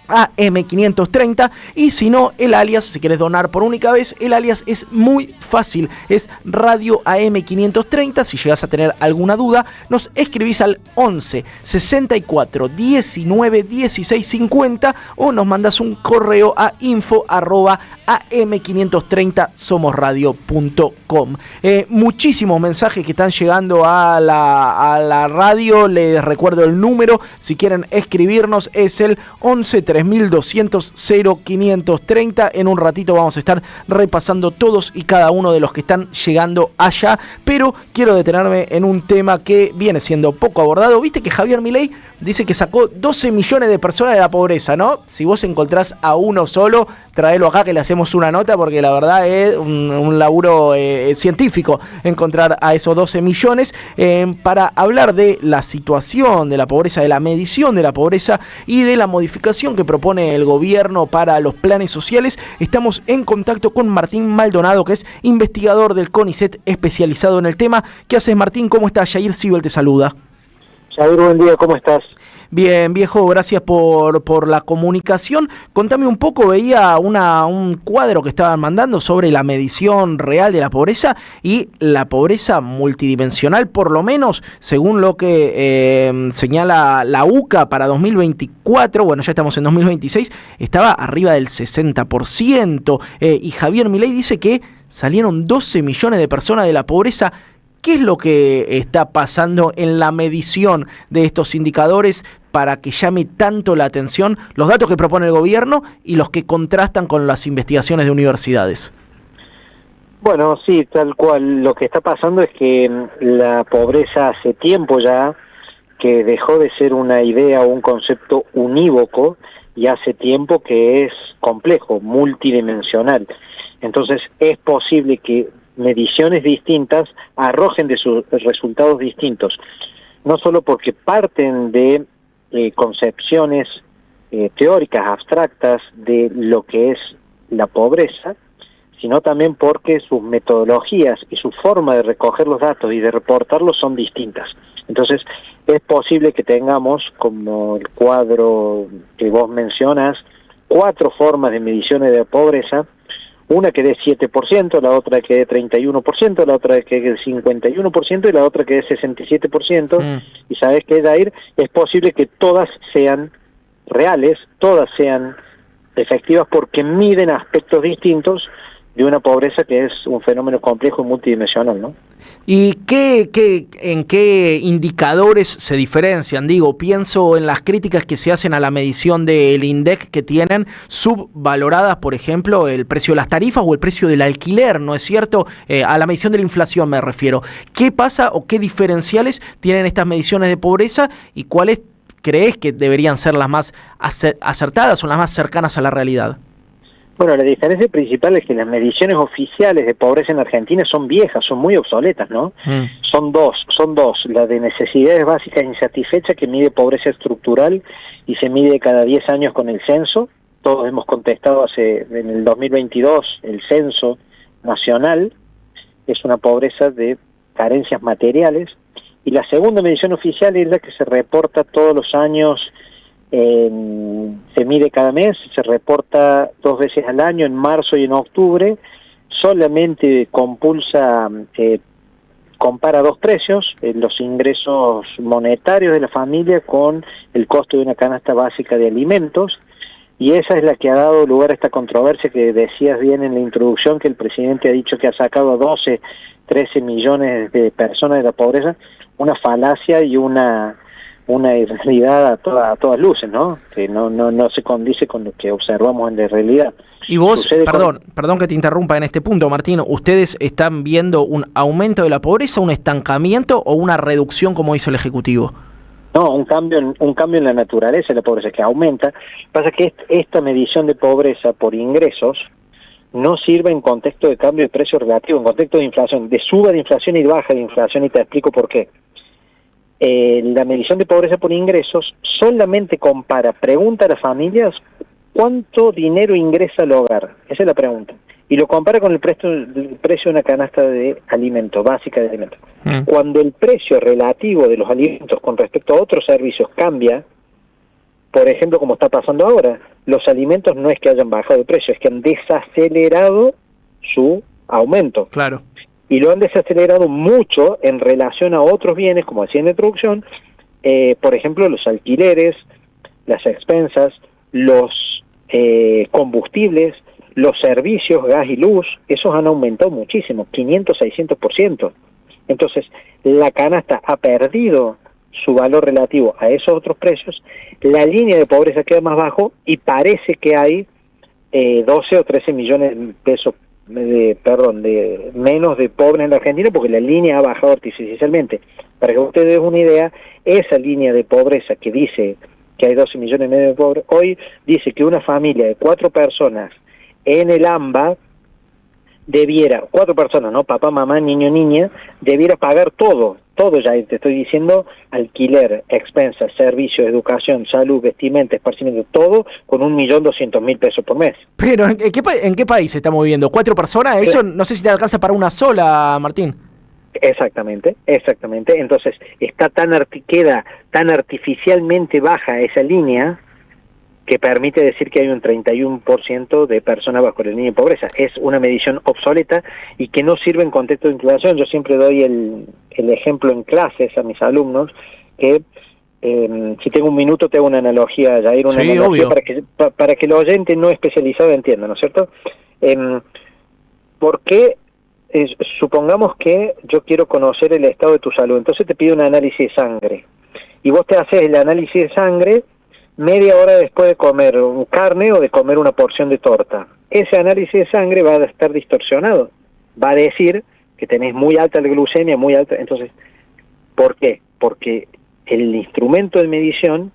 AM530 y si no, el alias, si quieres donar por única vez, el alias es muy fácil, es Radio AM530. Si llegas a tener alguna duda, nos escribís al 11 64 19 16 50 o nos mandas un correo a info@am530somosradio.com. Muchísimos mensajes que están llegando a la radio. Les recuerdo el número, si quieren escribirnos, es el 11 3200 0530. En un ratito vamos a estar repasando todos y cada uno de los que están llegando allá, pero quiero detenerme en un tema que viene siendo poco abordado. Viste que Javier Milei dice que sacó 12 millones de personas de la pobreza, ¿no? Si vos encontrás a uno solo, traelo acá que le hacemos una nota, porque la verdad es un laburo científico encontrar a esos 12 millones. Para hablar de la situación de la pobreza, de la medición de la pobreza y de la modificación que propone el gobierno para los planes sociales, estamos en contacto con Martín Maldonado, que es investigador del CONICET especializado en el tema. ¿Qué haces, Martín? ¿Cómo estás? Yair Sibel te saluda. Yair, buen día, ¿cómo estás? Bien, viejo, gracias por la comunicación. Contame un poco, veía un cuadro que estaban mandando sobre la medición real de la pobreza y la pobreza multidimensional, por lo menos según lo que señala la UCA para 2024, bueno, ya estamos en 2026, estaba arriba del 60%, y Javier Milei dice que salieron 12 millones de personas de la pobreza. ¿Qué es lo que está pasando en la medición de estos indicadores para que llame tanto la atención los datos que propone el gobierno y los que contrastan con las investigaciones de universidades? Bueno, sí, tal cual. Lo que está pasando es que la pobreza hace tiempo ya que dejó de ser una idea o un concepto unívoco y hace tiempo que es complejo, multidimensional. Entonces es posible que mediciones distintas arrojen de sus resultados distintos, no solo porque parten de concepciones teóricas, abstractas de lo que es la pobreza, sino también porque sus metodologías y su forma de recoger los datos y de reportarlos son distintas. Entonces, es posible que tengamos, como el cuadro que vos mencionas, 4 formas de mediciones de pobreza, una que dé 7%, la otra que dé 31%, la otra que dé 51% y la otra que dé 67%. Y sabes qué, Jair, es posible que todas sean reales, todas sean efectivas porque miden aspectos distintos de una pobreza que es un fenómeno complejo y multidimensional, ¿no? ¿Y en qué indicadores se diferencian? Digo, pienso en las críticas que se hacen a la medición del INDEC, que tienen subvaloradas, por ejemplo, el precio de las tarifas o el precio del alquiler, ¿no es cierto? A la medición de la inflación me refiero. ¿Qué pasa o qué diferenciales tienen estas mediciones de pobreza y cuáles crees que deberían ser las más acertadas o las más cercanas a la realidad? Bueno, la diferencia principal es que las mediciones oficiales de pobreza en Argentina son viejas, son muy obsoletas, ¿no? Son dos, la de necesidades básicas insatisfechas, que mide pobreza estructural y se mide cada 10 años con el censo. Todos hemos contestado en el 2022, el censo nacional es una pobreza de carencias materiales. Y la segunda medición oficial es la que se reporta todos los años, se mide cada mes, se reporta 2 veces al año, en marzo y en octubre. Solamente compara 2 precios, los ingresos monetarios de la familia con el costo de una canasta básica de alimentos, y esa es la que ha dado lugar a esta controversia que decías bien en la introducción, que el presidente ha dicho que ha sacado a 12, 13 millones de personas de la pobreza, una falacia y una irrealidad a todas luces, ¿no? Que no se condice con lo que observamos en la realidad. Y vos, perdón que te interrumpa en este punto, Martín, ¿ustedes están viendo un aumento de la pobreza, un estancamiento o una reducción como hizo el Ejecutivo? No, un cambio en la naturaleza de la pobreza que aumenta. Pasa que esta medición de pobreza por ingresos no sirve en contexto de cambio de precio relativo, en contexto de inflación, de suba de inflación y baja de inflación, y te explico por qué. La medición de pobreza por ingresos solamente pregunta a las familias cuánto dinero ingresa al hogar, esa es la pregunta, y lo compara con el precio de una canasta de alimentos, básica de alimentos. Cuando el precio relativo de los alimentos con respecto a otros servicios cambia, por ejemplo, como está pasando ahora, los alimentos no es que hayan bajado de precio, es que han desacelerado su aumento. Claro. Y lo han desacelerado mucho en relación a otros bienes, como decía en la introducción, por ejemplo, los alquileres, las expensas, los combustibles, los servicios, gas y luz, esos han aumentado muchísimo, 500, 600%. Entonces, la canasta ha perdido su valor relativo a esos otros precios, la línea de pobreza queda más bajo y parece que hay 12 o 13 millones de pesos de menos de pobres en la Argentina, porque la línea ha bajado artificialmente. Para que ustedes den una idea, esa línea de pobreza que dice que hay 12 millones y medio de pobres, hoy dice que una familia de 4 personas en el AMBA debiera, 4 personas, ¿no? Papá, mamá, niño, niña, debiera pagar todo ya, te estoy diciendo, alquiler, expensas, servicios, educación, salud, vestimenta, esparcimiento, todo con 1.200.000 pesos por mes. Pero, ¿en qué país se está moviendo? ¿4 personas? Eso no sé si te alcanza para una sola, Martín. Exactamente. Entonces, queda tan artificialmente baja esa línea que permite decir que hay un 31% de personas bajo la línea de pobreza. Es una medición obsoleta y que no sirve en contexto de inflación. Yo siempre doy el ejemplo en clases a mis alumnos, que si tengo un minuto te hago una analogía, Jair, una analogía para que el oyente no especializado entienda, ¿no es cierto? ¿Por qué? Supongamos que yo quiero conocer el estado de tu salud, entonces te pido un análisis de sangre, y vos te haces el análisis de sangre media hora después de comer carne o de comer una porción de torta. Ese análisis de sangre va a estar distorsionado, va a decir que tenés muy alta la glucemia, muy alta. Entonces, ¿por qué? Porque el instrumento de medición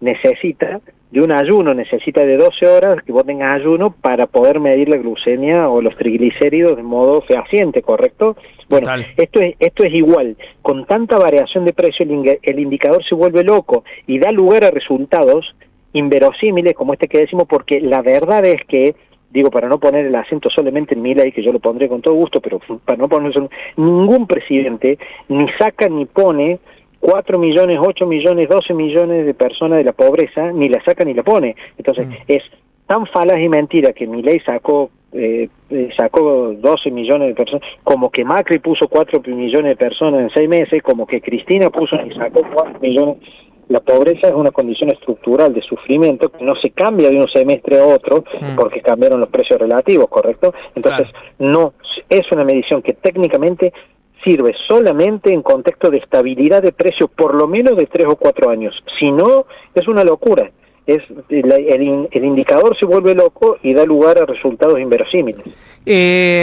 necesita de un ayuno, necesita de 12 horas que vos tengas ayuno para poder medir la glucemia o los triglicéridos de modo fehaciente, ¿correcto? Bueno, esto es igual. Con tanta variación de precio, el indicador se vuelve loco y da lugar a resultados inverosímiles como este que decimos, porque la verdad es que, digo, para no poner el acento solamente en Milei, que yo lo pondré con todo gusto, pero para no poner ningún presidente ni saca ni pone 4 millones, 8 millones, 12 millones de personas de la pobreza, ni la saca ni la pone. Entonces, es tan falaz y mentira que Milei sacó 12 millones de personas, como que Macri puso 4 millones de personas en 6 meses, como que Cristina puso y sacó 4 millones. La pobreza es una condición estructural de sufrimiento que no se cambia de un semestre a otro porque cambiaron los precios relativos, ¿correcto? Entonces, no es una medición que técnicamente sirve solamente en contexto de estabilidad de precios por lo menos de 3 o 4 años. Si no, es una locura. El indicador se vuelve loco y da lugar a resultados inverosímiles.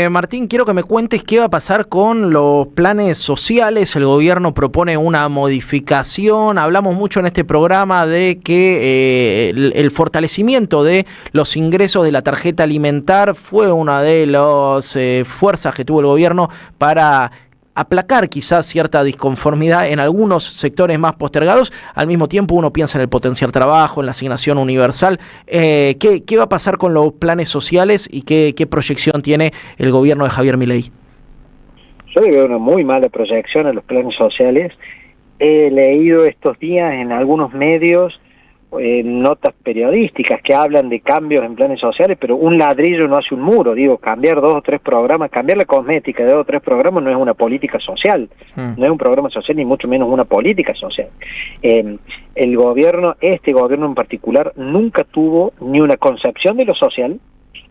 Martín, quiero que me cuentes qué va a pasar con los planes sociales. El gobierno propone una modificación. Hablamos mucho en este programa de que el fortalecimiento de los ingresos de la tarjeta alimentar fue una de las fuerzas que tuvo el gobierno para aplacar quizás cierta disconformidad en algunos sectores más postergados. Al mismo tiempo uno piensa en el potenciar trabajo, en la asignación universal. ¿Qué va a pasar con los planes sociales y qué proyección tiene el gobierno de Javier Milei? Yo le veo una muy mala proyección a los planes sociales. He leído estos días en algunos medios notas periodísticas que hablan de cambios en planes sociales, pero un ladrillo no hace un muro. Digo, cambiar 2 o 3 programas, cambiar la cosmética de 2 o 3 programas no es una política social, no es un programa social ni mucho menos una política social. El gobierno, este gobierno en particular, nunca tuvo ni una concepción de lo social,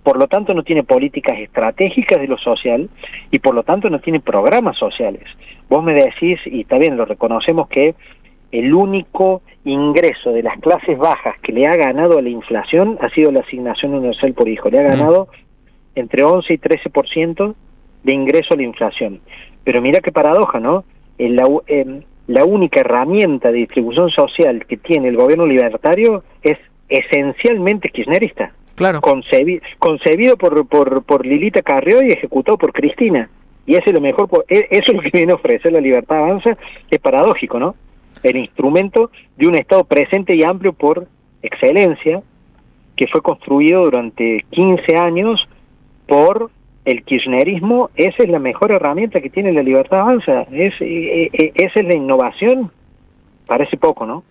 por lo tanto no tiene políticas estratégicas de lo social y por lo tanto no tiene programas sociales. Vos me decís, y está bien, lo reconocemos, que el único ingreso de las clases bajas que le ha ganado a la inflación ha sido la asignación universal por hijo. Le ha ganado entre 11 y 13% de ingreso a la inflación. Pero mira qué paradoja, ¿no? La única herramienta de distribución social que tiene el gobierno libertario es esencialmente kirchnerista. Claro. Concebido por Lilita Carrió y ejecutado por Cristina. Y eso es lo mejor, eso es lo que viene a ofrecer la Libertad Avanza. Es paradójico, ¿no? El instrumento de un Estado presente y amplio por excelencia, que fue construido durante 15 años por el kirchnerismo. Esa es la mejor herramienta que tiene la Libertad Avanza. Esa es la innovación. Parece poco, ¿no?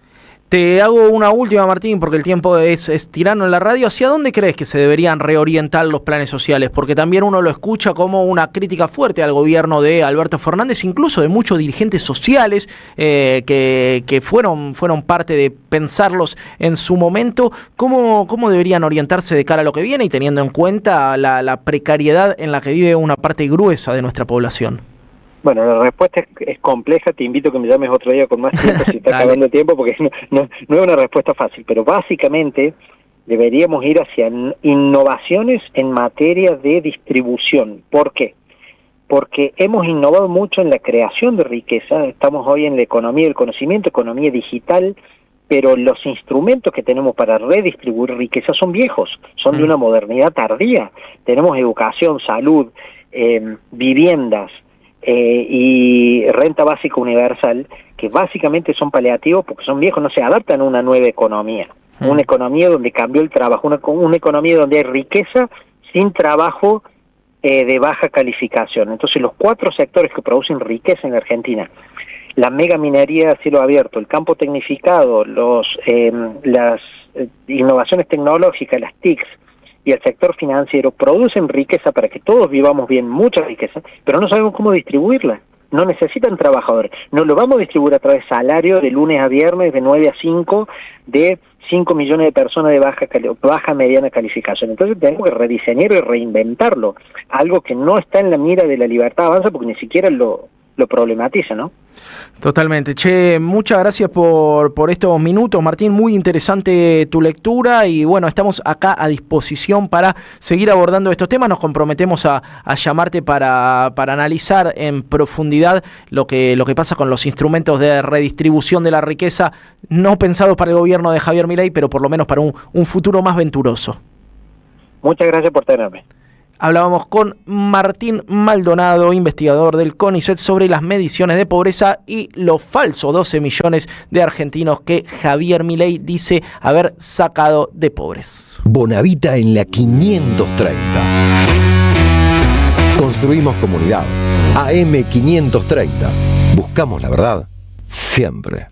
Te hago una última, Martín, porque el tiempo es tirano en la radio. ¿Hacia dónde crees que se deberían reorientar los planes sociales? Porque también uno lo escucha como una crítica fuerte al gobierno de Alberto Fernández, incluso de muchos dirigentes sociales que fueron parte de pensarlos en su momento. ¿Cómo deberían orientarse de cara a lo que viene y teniendo en cuenta la precariedad en la que vive una parte gruesa de nuestra población? Bueno, la respuesta es compleja, te invito a que me llames otro día con más tiempo si está acabando el tiempo, porque no es una respuesta fácil, pero básicamente deberíamos ir hacia innovaciones en materia de distribución. ¿Por qué? Porque hemos innovado mucho en la creación de riqueza, estamos hoy en la economía del conocimiento, economía digital, pero los instrumentos que tenemos para redistribuir riqueza son viejos, son de una modernidad tardía. Tenemos educación, salud, viviendas, y renta básica universal, que básicamente son paliativos porque son viejos, no se adaptan a una nueva economía, una economía donde cambió el trabajo, una economía donde hay riqueza sin trabajo de baja calificación. Entonces los 4 sectores que producen riqueza en la Argentina, la mega minería a cielo abierto, el campo tecnificado, las innovaciones tecnológicas, las TICs, y el sector financiero producen riqueza para que todos vivamos bien, mucha riqueza, pero no sabemos cómo distribuirla. No necesitan trabajadores. No lo vamos a distribuir a través de salario de lunes a viernes, de 9 a 5, de 5 millones de personas de baja mediana calificación. Entonces tenemos que rediseñar y reinventarlo. Algo que no está en la mira de la Libertad Avanza porque ni siquiera lo problematiza, ¿no? Totalmente. Che, muchas gracias por estos minutos, Martín. Muy interesante tu lectura y bueno, estamos acá a disposición para seguir abordando estos temas. Nos comprometemos a llamarte para analizar en profundidad lo que pasa con los instrumentos de redistribución de la riqueza, no pensados para el gobierno de Javier Milei, pero por lo menos para un futuro más venturoso. Muchas gracias por tenerme. Hablábamos con Martín Maldonado, investigador del CONICET, sobre las mediciones de pobreza y lo falso, 12 millones de argentinos que Javier Milei dice haber sacado de pobres. Bonavita en la 530. Construimos comunidad. AM 530. Buscamos la verdad siempre.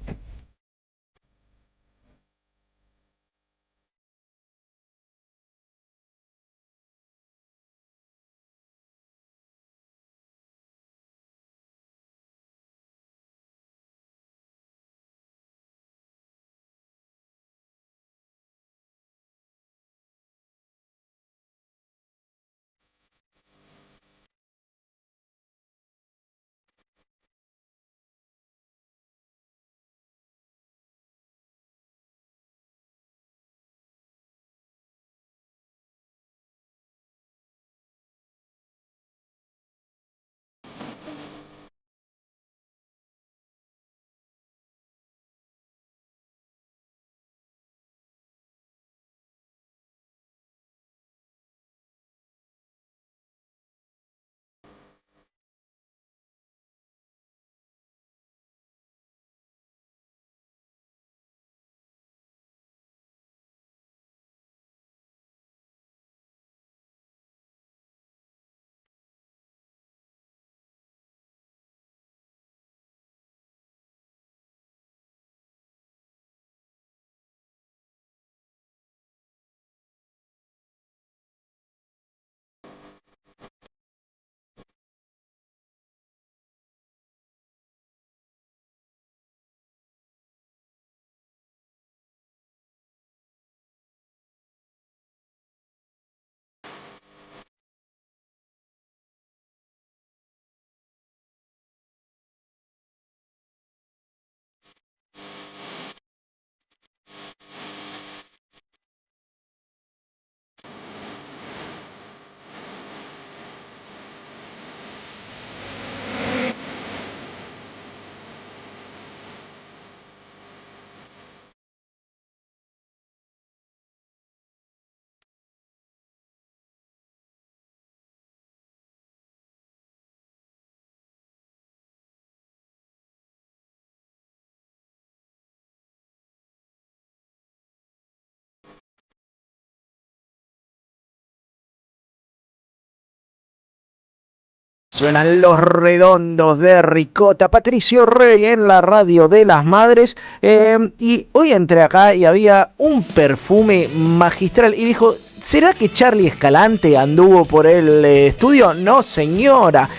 Suenan Los Redondos de Ricota, Patricio Rey en la radio de las madres. Y hoy entré acá y había un perfume magistral y dijo, ¿será que Charlie Escalante anduvo por el estudio? No, señora.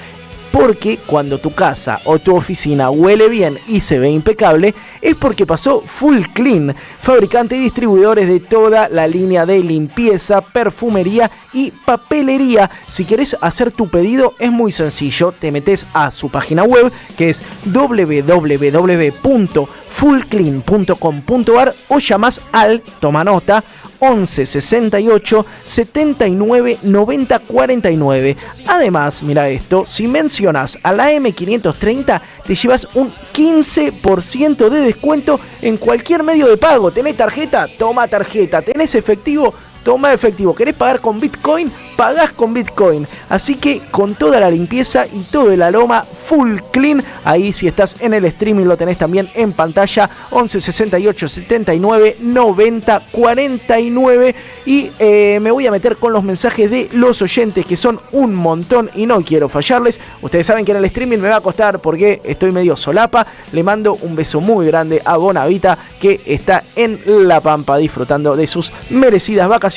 Porque cuando tu casa o tu oficina huele bien y se ve impecable, es porque pasó Full Clean, fabricante y distribuidores de toda la línea de limpieza, perfumería y papelería. Si querés hacer tu pedido es muy sencillo, te metes a su página web que es www.fullclean.com.ar o llamás al, toma nota, 11 68 79 90 49. Además, mira esto, si mencionas a la M530 te llevas un 15% de descuento en cualquier medio de pago. ¿Tenés tarjeta? Toma tarjeta. ¿Tenés efectivo? Toma efectivo. ¿Querés pagar con Bitcoin? Pagás con Bitcoin. Así que con toda la limpieza y todo el aroma Full Clean. Ahí si estás en el streaming lo tenés también en pantalla. 11 68 79 90 49. Y me voy a meter con los mensajes de los oyentes, que son un montón y no quiero fallarles. Ustedes saben que en el streaming me va a costar porque estoy medio solapa. Le mando un beso muy grande a Bonavita, que está en La Pampa disfrutando de sus merecidas vacaciones.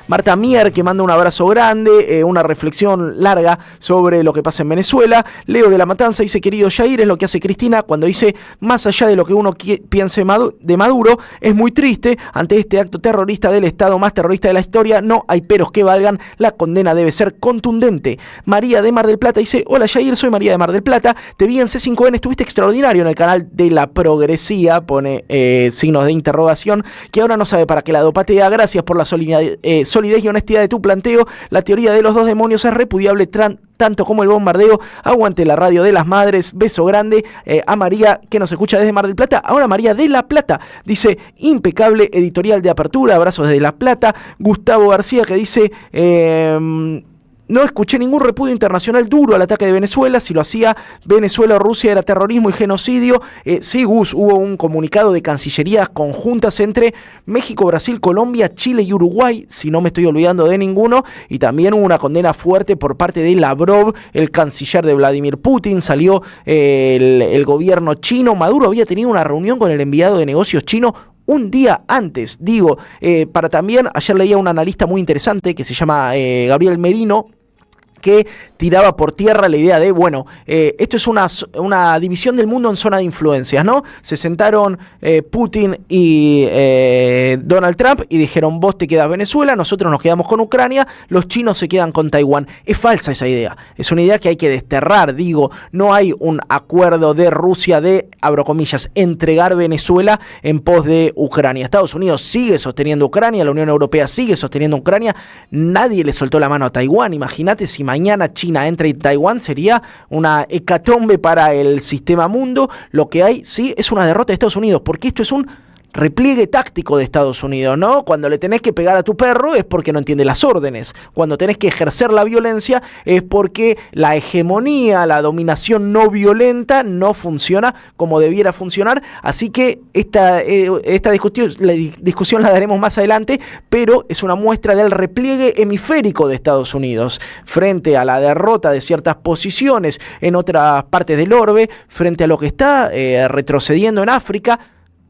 Marta Mier, que manda un abrazo grande, una reflexión larga sobre lo que pasa en Venezuela. Leo de La Matanza dice, querido Jair, es lo que hace Cristina cuando dice, más allá de lo que uno piense de Maduro, es muy triste. Ante este acto terrorista del Estado más terrorista de la historia, no hay peros que valgan, la condena debe ser contundente. María de Mar del Plata dice, hola Jair, soy María de Mar del Plata, te vi en C5N, estuviste extraordinario en el canal de La Progresía, pone signos de interrogación, que ahora no sabe para qué lado patea, gracias por la solidaridad solidez y honestidad de tu planteo. La teoría de los dos demonios es repudiable tanto como el bombardeo. Aguante la radio de las madres. Beso grande a María, que nos escucha desde Mar del Plata. Ahora María de La Plata dice: impecable editorial de apertura. Abrazos desde La Plata. Gustavo García, que dice: no escuché ningún repudio internacional duro al ataque de Venezuela. Si lo hacía Venezuela o Rusia era terrorismo y genocidio. Sí, Gus, hubo un comunicado de cancillerías conjuntas entre México, Brasil, Colombia, Chile y Uruguay, si no me estoy olvidando de ninguno, y también hubo una condena fuerte por parte de Lavrov, el canciller de Vladimir Putin. Salió el gobierno chino. Maduro había tenido una reunión con el enviado de negocios chino un día antes, para también, ayer leía un analista muy interesante que se llama Gabriel Merino, que tiraba por tierra la idea de, esto es una división del mundo en zona de influencias, ¿no? Se sentaron Putin y Donald Trump y dijeron: vos te quedas Venezuela, nosotros nos quedamos con Ucrania, los chinos se quedan con Taiwán. Es falsa esa idea, es una idea que hay que desterrar, no hay un acuerdo de Rusia de, abro comillas, entregar Venezuela en pos de Ucrania. Estados Unidos sigue sosteniendo Ucrania, la Unión Europea sigue sosteniendo Ucrania, nadie le soltó la mano a Taiwán. Imagínate si mañana China entra en Taiwán, sería una hecatombe para el sistema mundo. Lo que hay, sí, es una derrota de Estados Unidos, porque esto es un repliegue táctico de Estados Unidos, ¿no? Cuando le tenés que pegar a tu perro es porque no entiende las órdenes. Cuando tenés que ejercer la violencia es porque la hegemonía, la dominación no violenta no funciona como debiera funcionar. Así que esta discusión la daremos más adelante, pero es una muestra del repliegue hemisférico de Estados Unidos frente a la derrota de ciertas posiciones en otras partes del orbe, frente a lo que está retrocediendo en África.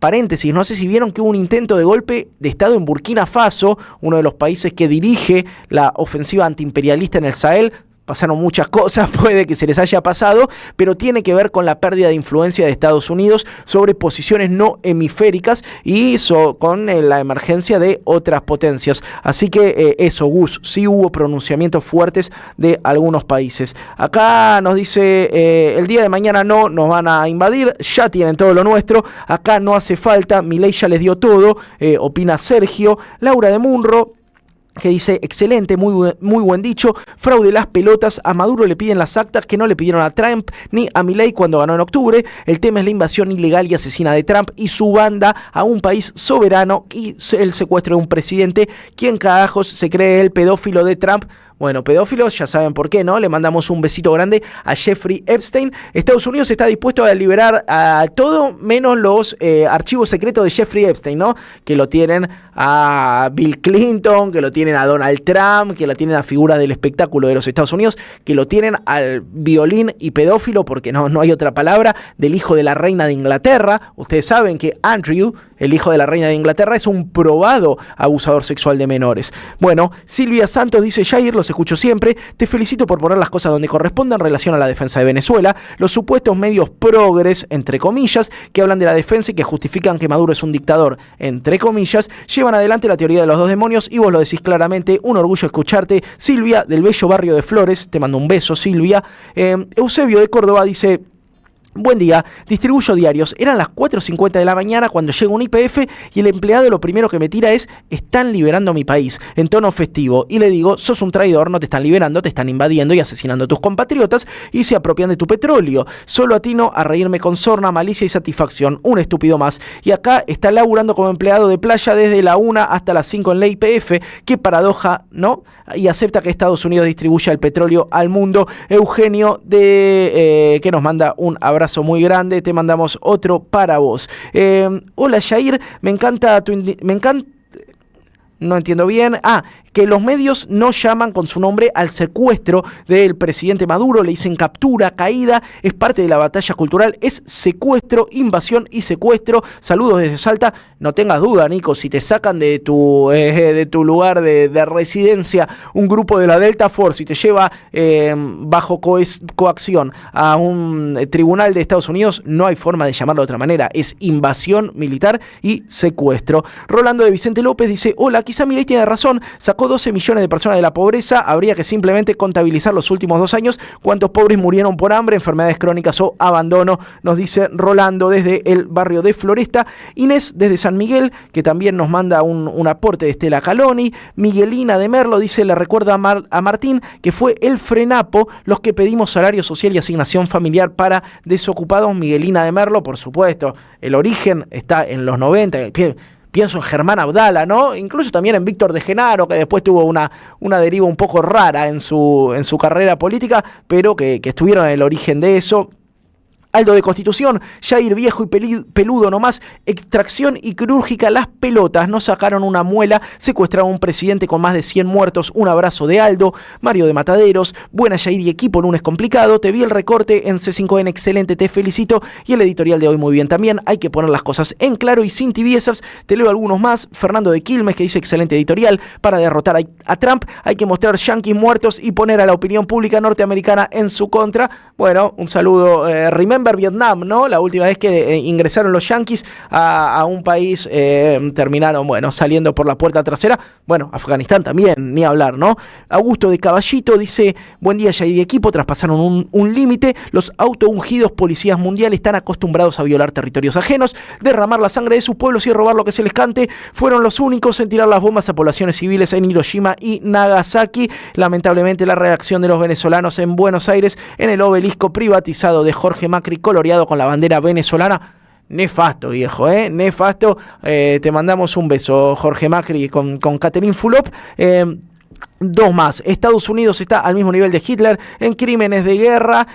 Paréntesis, no sé si vieron que hubo un intento de golpe de Estado en Burkina Faso, uno de los países que dirige la ofensiva antiimperialista en el Sahel. Pasaron muchas cosas, puede que se les haya pasado, pero tiene que ver con la pérdida de influencia de Estados Unidos sobre posiciones no hemisféricas y con la emergencia de otras potencias. Así que eso, Gus, sí hubo pronunciamientos fuertes de algunos países. Acá nos dice: el día de mañana no nos van a invadir, ya tienen todo lo nuestro, acá no hace falta, Milei ya les dio todo, opina Sergio. Laura de Munro, que dice: excelente, muy buen dicho, fraude las pelotas, a Maduro le piden las actas que no le pidieron a Trump ni a Milei cuando ganó en octubre. El tema es la invasión ilegal y asesina de Trump y su banda a un país soberano y el secuestro de un presidente. ¿Quién carajos se cree el pedófilo de Trump? Bueno, pedófilos, ya saben por qué, ¿no? Le mandamos un besito grande a Jeffrey Epstein. Estados Unidos está dispuesto a liberar a todo menos los archivos secretos de Jeffrey Epstein, ¿no? Que lo tienen a Bill Clinton, que lo tienen a Donald Trump, que lo tienen a figuras del espectáculo de los Estados Unidos, que lo tienen al violín y pedófilo, porque no hay otra palabra, del hijo de la reina de Inglaterra. Ustedes saben que Andrew, el hijo de la reina de Inglaterra, es un probado abusador sexual de menores. Bueno, Silvia Santos dice: Jair, los escucho siempre, te felicito por poner las cosas donde corresponden en relación a la defensa de Venezuela. Los supuestos medios progres, entre comillas, que hablan de la defensa y que justifican que Maduro es un dictador, entre comillas, llevan adelante la teoría de los dos demonios, y vos lo decís claramente. Un orgullo escucharte, Silvia, del bello barrio de Flores. Te mando un beso, Silvia. Eusebio de Córdoba dice: buen día, distribuyo diarios. Eran las 4:50 de la mañana cuando llega un YPF y el empleado lo primero que me tira es: están liberando mi país, en tono festivo. Y le digo: sos un traidor, no te están liberando, te están invadiendo y asesinando a tus compatriotas y se apropian de tu petróleo. Solo atino a reírme con sorna, malicia y satisfacción. Un estúpido más. Y acá está laburando como empleado de playa desde la 1 hasta las 5 en la YPF. Qué paradoja, ¿no? Y acepta que Estados Unidos distribuya el petróleo al mundo. Eugenio que nos manda un abrazo muy grande, te mandamos otro para vos. Hola Jair, me encanta no entiendo bien. Que los medios no llaman con su nombre al secuestro del presidente Maduro, le dicen captura, caída, es parte de la batalla cultural, es secuestro, invasión y secuestro. Saludos desde Salta. No tengas duda, Nico, si te sacan de tu lugar de residencia un grupo de la Delta Force y te lleva bajo coacción a un tribunal de Estados Unidos, no hay forma de llamarlo de otra manera, es invasión militar y secuestro. Rolando de Vicente López dice: hola, quise quizá Milei tiene razón, sacó 12 millones de personas de la pobreza, habría que simplemente contabilizar los últimos 2 años, cuántos pobres murieron por hambre, enfermedades crónicas o abandono, nos dice Rolando desde el barrio de Floresta. Inés desde San Miguel, que también nos manda un aporte de Estela Caloni. Miguelina de Merlo dice, le recuerda a Martín que fue el Frenapo los que pedimos salario social y asignación familiar para desocupados. Miguelina de Merlo, por supuesto, el origen está en los 90, pienso en Germán Abdala, ¿no? Incluso también en Víctor de Genaro, que después tuvo una deriva un poco rara en su carrera política, pero que estuvieron en el origen de eso. Aldo de Constitución, Jair viejo y peludo nomás, extracción y quirúrgica las pelotas, nos sacaron una muela, secuestraron a un presidente con más de 100 muertos, un abrazo de Aldo. Mario de Mataderos, buena Jair y equipo, lunes complicado, te vi el recorte en C5N, excelente, te felicito, y el editorial de hoy muy bien también, hay que poner las cosas en claro y sin tibiezas. Te leo algunos más. Fernando de Quilmes, que dice, excelente editorial, para derrotar a Trump hay que mostrar yanquis muertos y poner a la opinión pública norteamericana en su contra. Bueno, un saludo, Remember Vietnam, ¿no? La última vez que ingresaron los yanquis a un país, terminaron, bueno, saliendo por la puerta trasera. Bueno, Afganistán también, ni hablar, ¿no? Augusto de Caballito dice, buen día, Jair y equipo, traspasaron un límite, los autoungidos policías mundiales están acostumbrados a violar territorios ajenos, derramar la sangre de sus pueblos y robar lo que se les cante, fueron los únicos en tirar las bombas a poblaciones civiles en Hiroshima y Nagasaki. Lamentablemente la reacción de los venezolanos en Buenos Aires en el obelisco privatizado de Jorge Macri, coloreado con la bandera venezolana. Nefasto, viejo, nefasto. Te mandamos un beso, Jorge Macri, con Catherine Fulop. Dos más. Estados Unidos está al mismo nivel de Hitler en crímenes de guerra.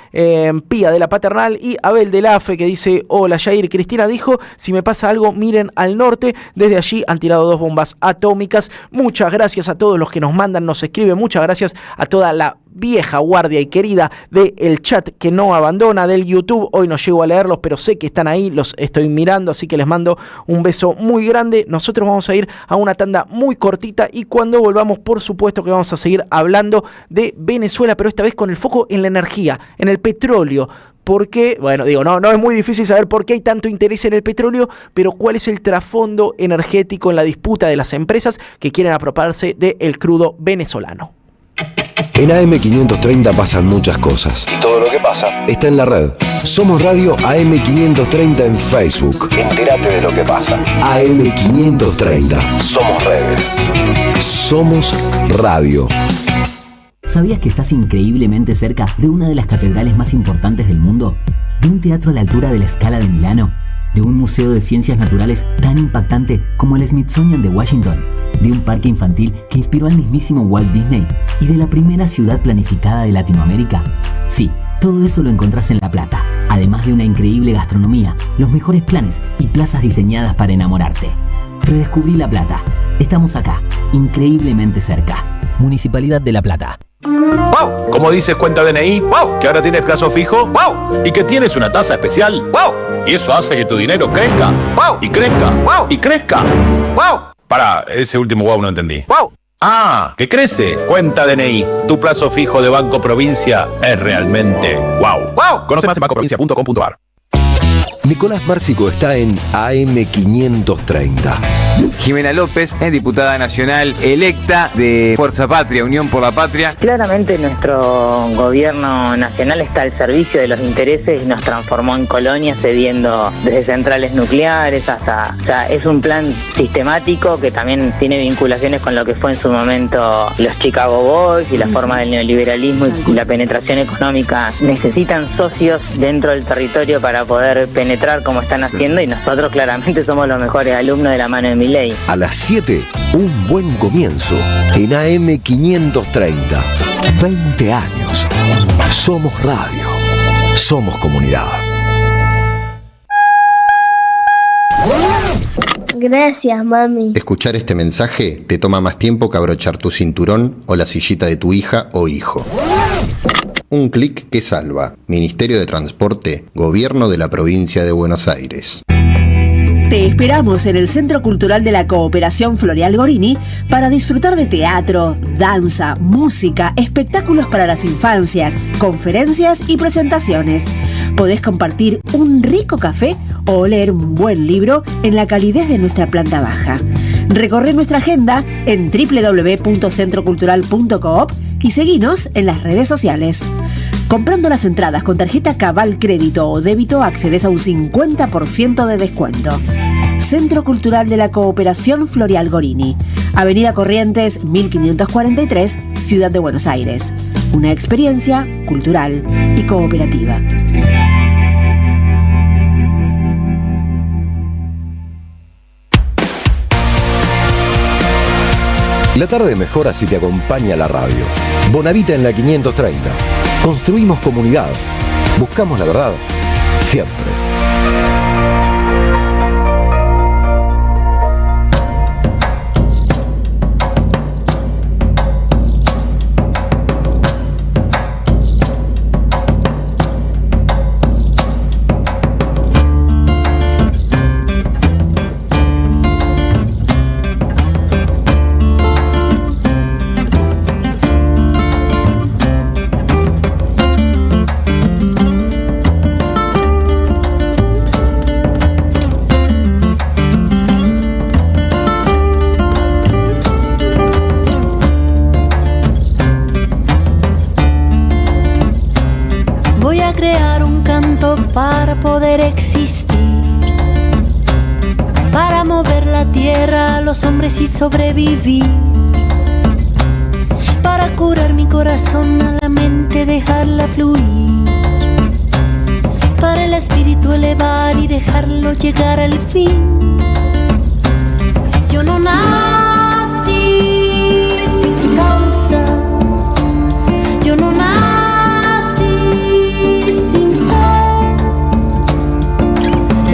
Pía de la Paternal y Abel de la AFE, que dice, hola Jair, Cristina dijo, si me pasa algo miren al norte, desde allí han tirado 2 bombas atómicas. Muchas gracias a todos los que nos mandan, nos escriben, muchas gracias a toda la vieja guardia y querida del chat que no abandona, del YouTube. Hoy no llego a leerlos, pero sé que están ahí, los estoy mirando, así que les mando un beso muy grande. Nosotros vamos a ir a una tanda muy cortita y cuando volvamos, por supuesto que vamos a seguir hablando de Venezuela, pero esta vez con el foco en la energía, en el petróleo. Porque, bueno, digo, no es muy difícil saber por qué hay tanto interés en el petróleo, pero cuál es el trasfondo energético en la disputa de las empresas que quieren apropiarse del crudo venezolano. En AM530 pasan muchas cosas. Y todo lo que pasa está en la red. Somos Radio AM530 en Facebook. Entérate de lo que pasa. AM530. Somos redes. Somos radio. ¿Sabías que estás increíblemente cerca de una de las catedrales más importantes del mundo? ¿De un teatro a la altura de la Scala de Milano? ¿De un museo de ciencias naturales tan impactante como el Smithsonian de Washington? ¿De un parque infantil que inspiró al mismísimo Walt Disney? ¿Y de la primera ciudad planificada de Latinoamérica? Sí, todo eso lo encontrás en La Plata, además de una increíble gastronomía, los mejores planes y plazas diseñadas para enamorarte. Redescubrí La Plata. Estamos acá, increíblemente cerca. Municipalidad de La Plata. ¡Wow! ¿Cómo dices cuenta DNI? ¡Wow! ¿Que ahora tienes plazo fijo? ¡Wow! ¿Y que tienes una tasa especial? ¡Wow! Y eso hace que tu dinero crezca. ¡Wow! Y crezca. ¡Wow! Y crezca. ¡Wow! Pará, ese último wow no entendí. ¡Wow! ¡Ah! ¡Que crece! Cuenta DNI. Tu plazo fijo de Banco Provincia es realmente wow. ¡Wow! Conoce más en bancoprovincia.com.ar. Nicolás Márcico está en AM530. Jimena López es diputada nacional electa de Fuerza Patria, Unión por la Patria. Claramente nuestro gobierno nacional está al servicio de los intereses y nos transformó en colonia, cediendo desde centrales nucleares hasta... O sea, es un plan sistemático que también tiene vinculaciones con lo que fue en su momento los Chicago Boys y la forma del neoliberalismo y la penetración económica. Necesitan socios dentro del territorio para poder penetrar como están haciendo y nosotros claramente somos los mejores alumnos de la mano de Milei. A las 7, un buen comienzo en AM530. 20 años. Somos radio. Somos comunidad. Gracias, mami. Escuchar este mensaje te toma más tiempo que abrochar tu cinturón o la sillita de tu hija o hijo. Un clic que salva. Ministerio de Transporte, Gobierno de la Provincia de Buenos Aires. Te esperamos en el Centro Cultural de la Cooperación Floreal Gorini para disfrutar de teatro, danza, música, espectáculos para las infancias, conferencias y presentaciones. Podés compartir un rico café o leer un buen libro en la calidez de nuestra planta baja. Recorre nuestra agenda en www.centrocultural.coop y seguinos en las redes sociales. Comprando las entradas con tarjeta Cabal Crédito o Débito accedes a un 50% de descuento. Centro Cultural de la Cooperación Florial Gorini, Avenida Corrientes 1543, Ciudad de Buenos Aires. Una experiencia cultural y cooperativa. La tarde mejora si te acompaña la radio. Bonavita en la 530. Construimos comunidad. Buscamos la verdad. Siempre. Para poder existir, para mover la tierra a los hombres y sobrevivir, para curar mi corazón a la mente, dejarla fluir, para el espíritu elevar y dejarlo llegar al fin. Yo no nací sin causa, yo no nací sin fe.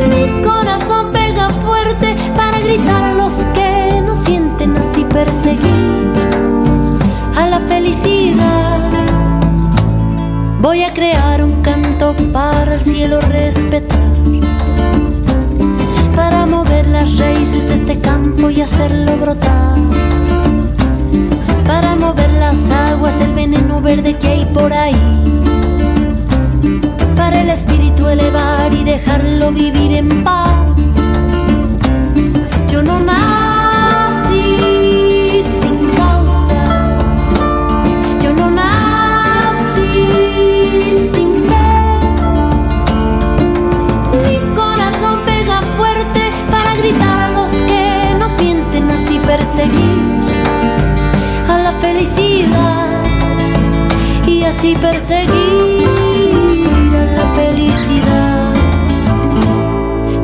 Mi corazón pega fuerte para gritar a los que no sienten, así perseguir a la felicidad. Voy a crear un canto para el cielo respetar, para mover las raíces de este campo y hacerlo brotar, para mover las aguas, el veneno verde que hay por ahí, para el espíritu elevar y dejarlo vivir en paz. Yo no nací sin causa, yo no nací sin fe. Mi corazón pega fuerte para gritar a los que nos mienten, así perseguir a la felicidad y así perseguir la felicidad,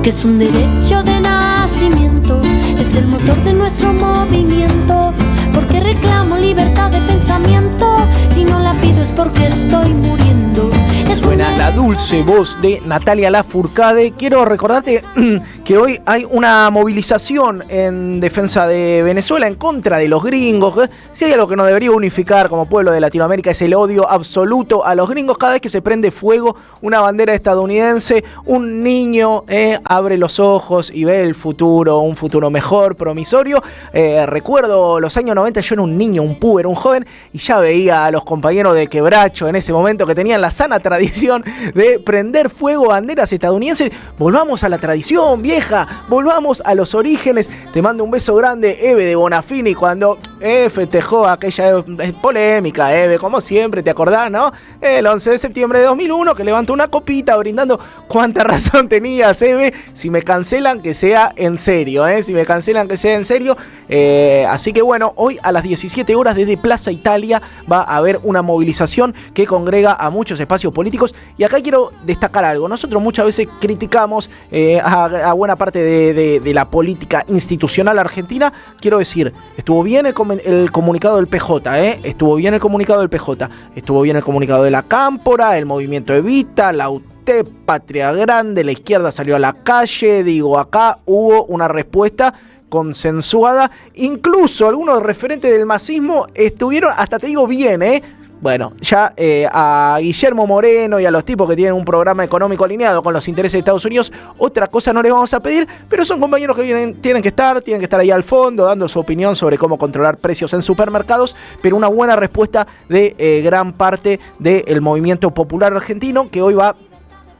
que es un derecho de nacimiento, es el motor de nuestro movimiento, porque reclamo libertad de pensamiento, si no la pido es porque estoy muriendo. Suena la dulce voz de Natalia Lafourcade. Quiero recordarte que hoy hay una movilización en defensa de Venezuela, en contra de los gringos. Si hay algo que nos debería unificar como pueblo de Latinoamérica es el odio absoluto a los gringos. Cada vez que se prende fuego una bandera estadounidense, un niño abre los ojos y ve el futuro, un futuro mejor, promisorio. Recuerdo los años 90, yo era un niño, un puber, un joven, y ya veía a los compañeros de Quebracho en ese momento que tenían la sana tradición de prender fuego banderas estadounidenses. Volvamos a la tradición, vieja, volvamos a los orígenes. Te mando un beso grande, Eve de Bonafini, cuando festejó aquella polémica, Eve, como siempre, ¿te acordás, no? El 11 de septiembre de 2001, que levantó una copita brindando. Cuánta razón tenías, Eve. Si me cancelan, que sea en serio, si me cancelan, que sea en serio. Así que bueno, hoy a las 17 horas desde Plaza Italia va a haber una movilización que congrega a muchos espacios políticos. Y acá quiero destacar algo. Nosotros muchas veces criticamos a buena parte de la política institucional argentina. Quiero decir, estuvo bien el comunicado del PJ, estuvo bien el comunicado del PJ, estuvo bien el comunicado de la Cámpora, el movimiento Evita, la UTEP, Patria Grande, la izquierda salió a la calle. Digo, acá hubo una respuesta consensuada. Incluso algunos referentes del masismo estuvieron, hasta te digo bien, Bueno, ya a Guillermo Moreno y a los tipos que tienen un programa económico alineado con los intereses de Estados Unidos, otra cosa no les vamos a pedir, pero son compañeros que tienen que estar ahí al fondo dando su opinión sobre cómo controlar precios en supermercados, pero una buena respuesta de gran parte del movimiento popular argentino, que hoy va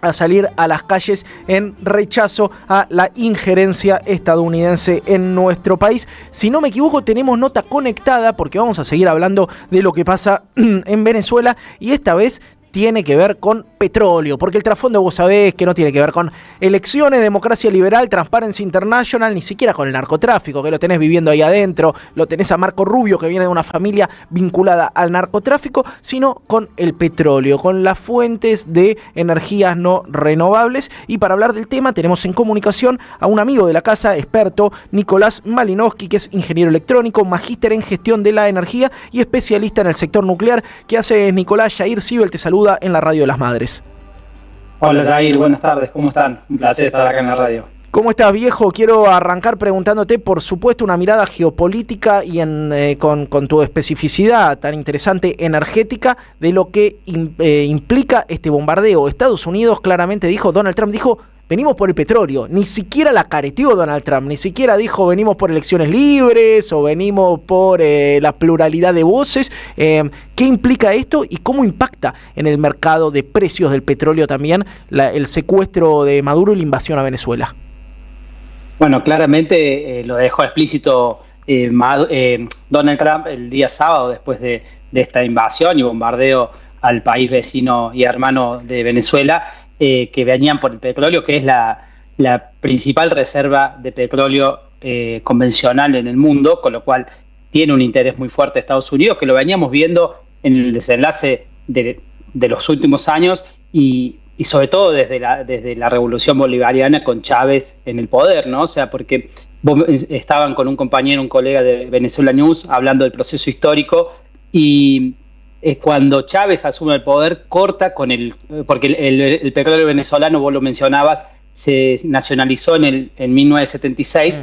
a salir a las calles en rechazo a la injerencia estadounidense en nuestro país. Si no me equivoco, tenemos nota conectada porque vamos a seguir hablando de lo que pasa en Venezuela y esta vez tiene que ver con petróleo, porque el trasfondo vos sabés que no tiene que ver con elecciones, democracia liberal, Transparency International, ni siquiera con el narcotráfico, que lo tenés viviendo ahí adentro, lo tenés a Marco Rubio, que viene de una familia vinculada al narcotráfico, sino con el petróleo, con las fuentes de energías no renovables. Y para hablar del tema tenemos en comunicación a un amigo de la casa, experto, Nicolás Malinowski, que es ingeniero electrónico, magíster en gestión de la energía y especialista en el sector nuclear. ¿Qué haces, Nicolás? Jair Sibel te saluda en la Radio de las Madres. Hola Jair, buenas tardes, ¿cómo están? Un placer estar acá en la radio. ¿Cómo estás, viejo? Quiero arrancar preguntándote, por supuesto, una mirada geopolítica y con tu especificidad tan interesante energética de lo que implica este bombardeo. Estados Unidos claramente dijo, Donald Trump dijo, venimos por el petróleo. Ni siquiera la careteó Donald Trump, ni siquiera dijo venimos por elecciones libres o venimos por la pluralidad de voces. ¿Qué implica esto y cómo impacta en el mercado de precios del petróleo también el secuestro de Maduro y la invasión a Venezuela? Bueno, claramente lo dejó explícito Donald Trump el día sábado después de esta invasión y bombardeo al país vecino y hermano de Venezuela, que venían por el petróleo, que es la principal reserva de petróleo convencional en el mundo, con lo cual tiene un interés muy fuerte Estados Unidos, que lo veníamos viendo en el desenlace de los últimos años y sobre todo desde la revolución bolivariana con Chávez en el poder, ¿no? O sea, porque estaban con un compañero, un colega de Venezuela News, hablando del proceso histórico y cuando Chávez asume el poder, corta con porque el petróleo venezolano, vos lo mencionabas, se nacionalizó en 1976,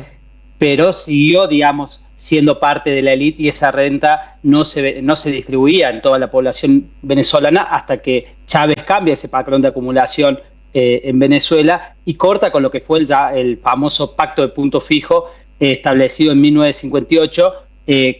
pero siguió, digamos, siendo parte de la élite y esa renta no se distribuía en toda la población venezolana hasta que Chávez cambia ese patrón de acumulación en Venezuela y corta con lo que fue el famoso pacto de punto fijo establecido en 1958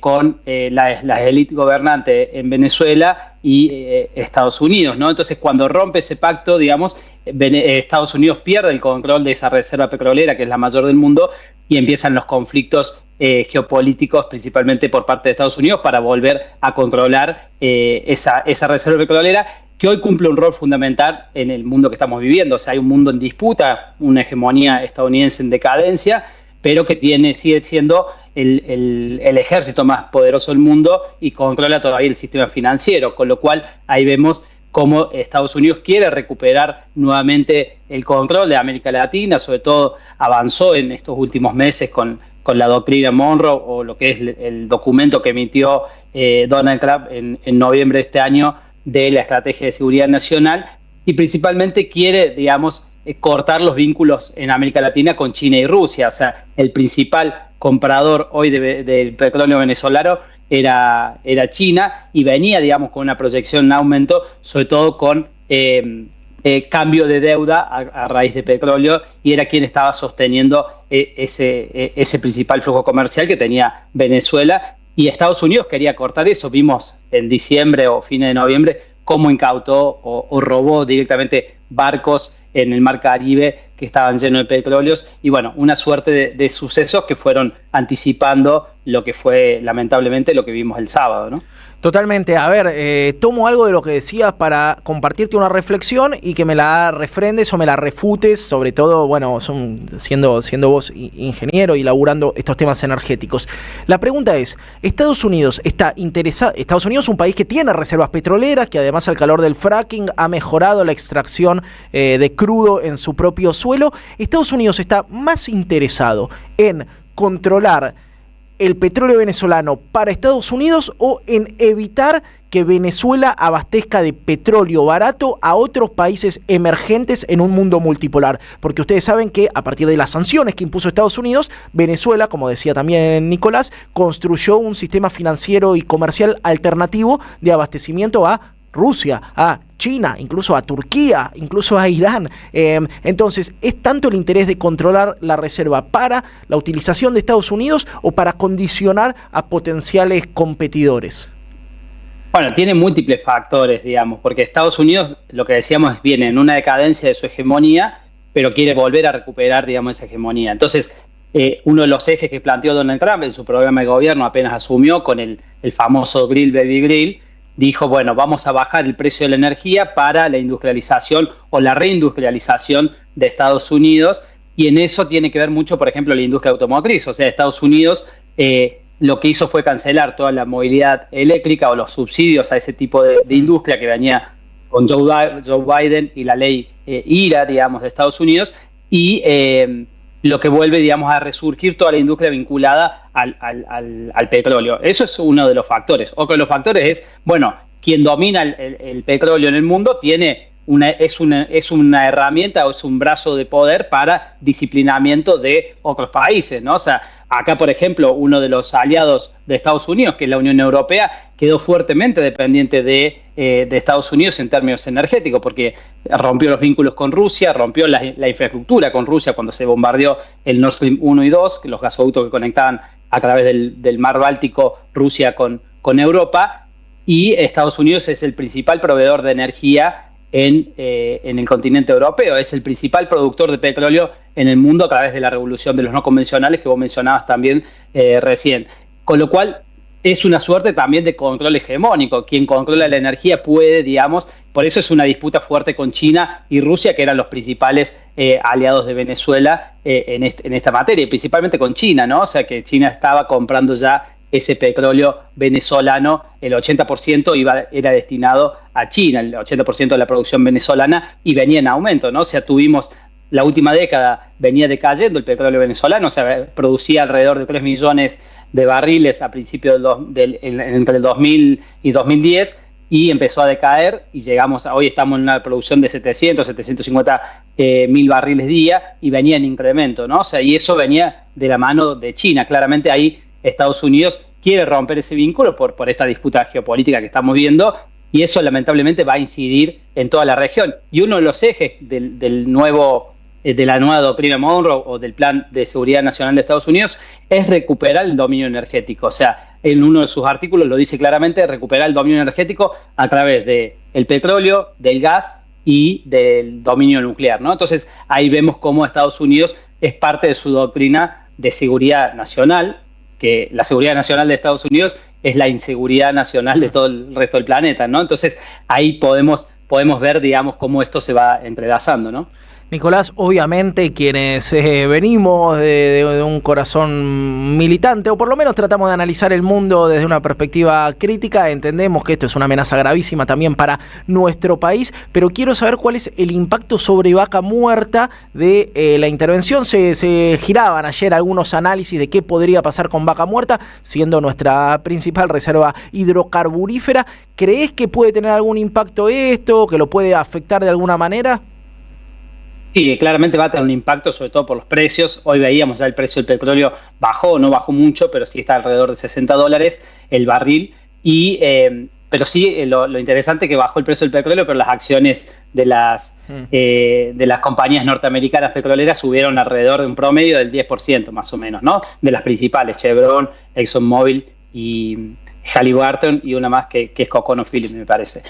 con las élites gobernantes en Venezuela y Estados Unidos, ¿no? Entonces, cuando rompe ese pacto, digamos, Estados Unidos pierde el control de esa reserva petrolera, que es la mayor del mundo, y empiezan los conflictos geopolíticos, principalmente por parte de Estados Unidos, para volver a controlar esa reserva petrolera, que hoy cumple un rol fundamental en el mundo que estamos viviendo. O sea, hay un mundo en disputa, una hegemonía estadounidense en decadencia, pero que sigue siendo el ejército más poderoso del mundo y controla todavía el sistema financiero, con lo cual ahí vemos cómo Estados Unidos quiere recuperar nuevamente el control de América Latina, sobre todo avanzó en estos últimos meses con la doctrina Monroe o lo que es el documento que emitió Donald Trump en noviembre de este año de la Estrategia de Seguridad Nacional y principalmente quiere, digamos, cortar los vínculos en América Latina con China y Rusia. O sea, el principal comprador hoy del petróleo venezolano era China y venía, digamos, con una proyección en aumento, sobre todo con cambio de deuda a raíz de petróleo, y era quien estaba sosteniendo ese principal flujo comercial que tenía Venezuela, y Estados Unidos quería cortar eso. Vimos en diciembre o fines de noviembre cómo incautó o robó directamente barcos en el Mar Caribe que estaban llenos de petróleos, y bueno, una suerte de sucesos que fueron anticipando lo que fue lamentablemente lo que vimos el sábado, ¿no? Totalmente. A ver, tomo algo de lo que decías para compartirte una reflexión y que me la refrendes o me la refutes, sobre todo, bueno, siendo vos ingeniero y laburando estos temas energéticos. La pregunta es, ¿Estados Unidos está interesado? Estados Unidos es un país que tiene reservas petroleras, que además al calor del fracking ha mejorado la extracción de crudo en su propio suelo. ¿Estados Unidos está más interesado en controlar el petróleo venezolano para Estados Unidos o en evitar que Venezuela abastezca de petróleo barato a otros países emergentes en un mundo multipolar? Porque ustedes saben que a partir de las sanciones que impuso Estados Unidos, Venezuela, como decía también Nicolás, construyó un sistema financiero y comercial alternativo de abastecimiento a Rusia, a China, incluso a Turquía, incluso a Irán. Entonces, ¿es tanto el interés de controlar la reserva para la utilización de Estados Unidos o para condicionar a potenciales competidores? Bueno, tiene múltiples factores, digamos, porque Estados Unidos, lo que decíamos, viene en una decadencia de su hegemonía, pero quiere volver a recuperar, digamos, esa hegemonía. Entonces, uno de los ejes que planteó Donald Trump en su programa de gobierno apenas asumió con el famoso Grill Baby Grill, dijo, bueno, vamos a bajar el precio de la energía para la industrialización o la reindustrialización de Estados Unidos, y en eso tiene que ver mucho, por ejemplo, la industria automotriz. O sea, Estados Unidos lo que hizo fue cancelar toda la movilidad eléctrica o los subsidios a ese tipo de industria que venía con Joe Biden y la ley IRA, digamos, de Estados Unidos, y lo que vuelve, digamos, a resurgir toda la industria vinculada al petróleo. Eso es uno de los factores. Otro de los factores es, bueno, quien domina el petróleo en el mundo es una herramienta o es un brazo de poder para disciplinamiento de otros países, ¿no? O sea, acá, por ejemplo, uno de los aliados de Estados Unidos, que es la Unión Europea, quedó fuertemente dependiente de Estados Unidos en términos energéticos, porque rompió los vínculos con Rusia, rompió la infraestructura con Rusia cuando se bombardeó el Nord Stream 1 y 2, los gasoductos que conectaban a través del mar Báltico Rusia con Europa, y Estados Unidos es el principal proveedor de energía en el continente europeo, es el principal productor de petróleo en el mundo a través de la revolución de los no convencionales que vos mencionabas también recién. Con lo cual es una suerte también de control hegemónico. Quien controla la energía puede, digamos, por eso es una disputa fuerte con China y Rusia, que eran los principales aliados de Venezuela en esta materia, y principalmente con China, ¿no? O sea que China estaba comprando ya ese petróleo venezolano, el 80% era destinado a China, el 80% de la producción venezolana, y venía en aumento, ¿no? O sea, tuvimos, la última década venía decayendo el petróleo venezolano, o sea, producía alrededor de 3 millones de barriles a principios entre el 2000 y 2010, y empezó a decaer, y hoy estamos en una producción de 750 mil barriles día, y venía en incremento, ¿no? O sea, y eso venía de la mano de China. Claramente ahí Estados Unidos quiere romper ese vínculo por esta disputa geopolítica que estamos viendo, y eso lamentablemente va a incidir en toda la región. Y uno de los ejes de la nueva doctrina Monroe o del Plan de Seguridad Nacional de Estados Unidos es recuperar el dominio energético. O sea, en uno de sus artículos lo dice claramente, recuperar el dominio energético a través del petróleo, del gas y del dominio nuclear, ¿no? Entonces ahí vemos cómo Estados Unidos es parte de su doctrina de seguridad nacional, que la seguridad nacional de Estados Unidos es la inseguridad nacional de todo el resto del planeta, ¿no? Entonces ahí podemos ver, digamos, cómo esto se va entrelazando, ¿no? Nicolás, obviamente quienes venimos de un corazón militante, o por lo menos tratamos de analizar el mundo desde una perspectiva crítica, entendemos que esto es una amenaza gravísima también para nuestro país, pero quiero saber cuál es el impacto sobre Vaca Muerta de la intervención. Se giraban ayer algunos análisis de qué podría pasar con Vaca Muerta, siendo nuestra principal reserva hidrocarburífera. ¿Crees que puede tener algún impacto esto, que lo puede afectar de alguna manera? Sí, claramente va a tener un impacto, sobre todo por los precios. Hoy veíamos ya el precio del petróleo no bajó mucho, pero sí está alrededor de $60 el barril. Pero sí, lo interesante es que bajó el precio del petróleo, pero las acciones de las compañías norteamericanas petroleras subieron alrededor de un promedio del 10% más o menos, ¿no? De las principales, Chevron, ExxonMobil y Halliburton, y una más que es ConocoPhillips, me parece.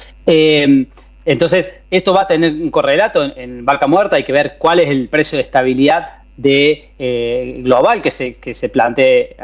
Entonces, esto va a tener un correlato en Vaca Muerta. Hay que ver cuál es el precio de estabilidad global que se plantee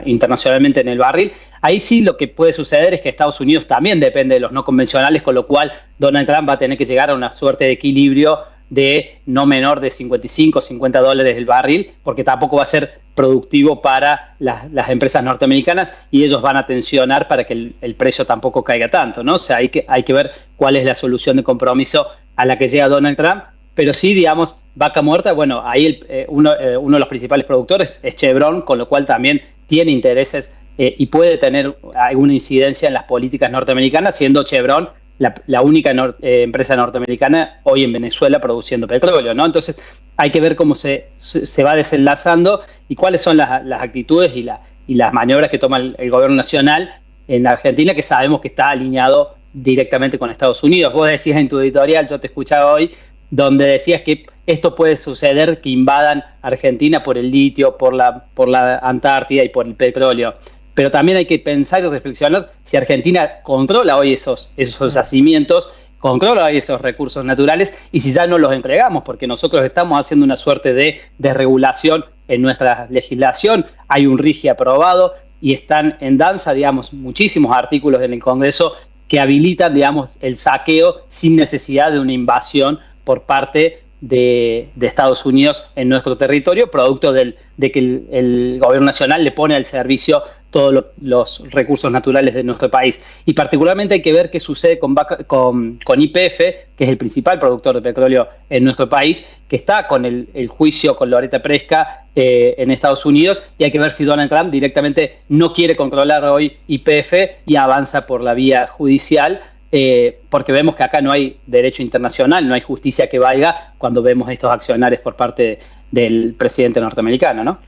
internacionalmente en el barril. Ahí sí lo que puede suceder es que Estados Unidos también depende de los no convencionales, con lo cual Donald Trump va a tener que llegar a una suerte de equilibrio de no menor de $55-$50 el barril, porque tampoco va a ser productivo para las empresas norteamericanas, y ellos van a tensionar para que el precio tampoco caiga tanto, ¿no? O sea, hay que ver cuál es la solución de compromiso a la que llega Donald Trump. Pero sí, digamos, Vaca Muerta, bueno, ahí uno de los principales productores es Chevron, con lo cual también tiene intereses y puede tener alguna incidencia en las políticas norteamericanas, siendo Chevron la única empresa norteamericana hoy en Venezuela produciendo petróleo, ¿no? Entonces hay que ver cómo se va desenlazando y cuáles son las actitudes y las maniobras que toma el gobierno nacional en Argentina, que sabemos que está alineado directamente con Estados Unidos. Vos decías en tu editorial, yo te escuchaba hoy, donde decías que esto puede suceder, que invadan Argentina por el litio, por la Antártida y por el petróleo. pero también hay que pensar y reflexionar si Argentina controla hoy esos yacimientos, controla hoy esos recursos naturales y si ya no los entregamos, porque nosotros estamos haciendo una suerte de desregulación en nuestra legislación. Hay un RIGI aprobado y están en danza, digamos, muchísimos artículos en el Congreso que habilitan, digamos, el saqueo sin necesidad de una invasión por parte de Estados Unidos en nuestro territorio, producto de que el gobierno nacional le pone al servicio todos los recursos naturales de nuestro país. Y particularmente hay que ver qué sucede con YPF, que es el principal productor de petróleo en nuestro país, que está con el juicio con Loretta Preska en Estados Unidos, y hay que ver si Donald Trump directamente no quiere controlar hoy YPF y avanza por la vía judicial, porque vemos que acá no hay derecho internacional, no hay justicia que valga cuando vemos estos accionarios por parte del presidente norteamericano, ¿no?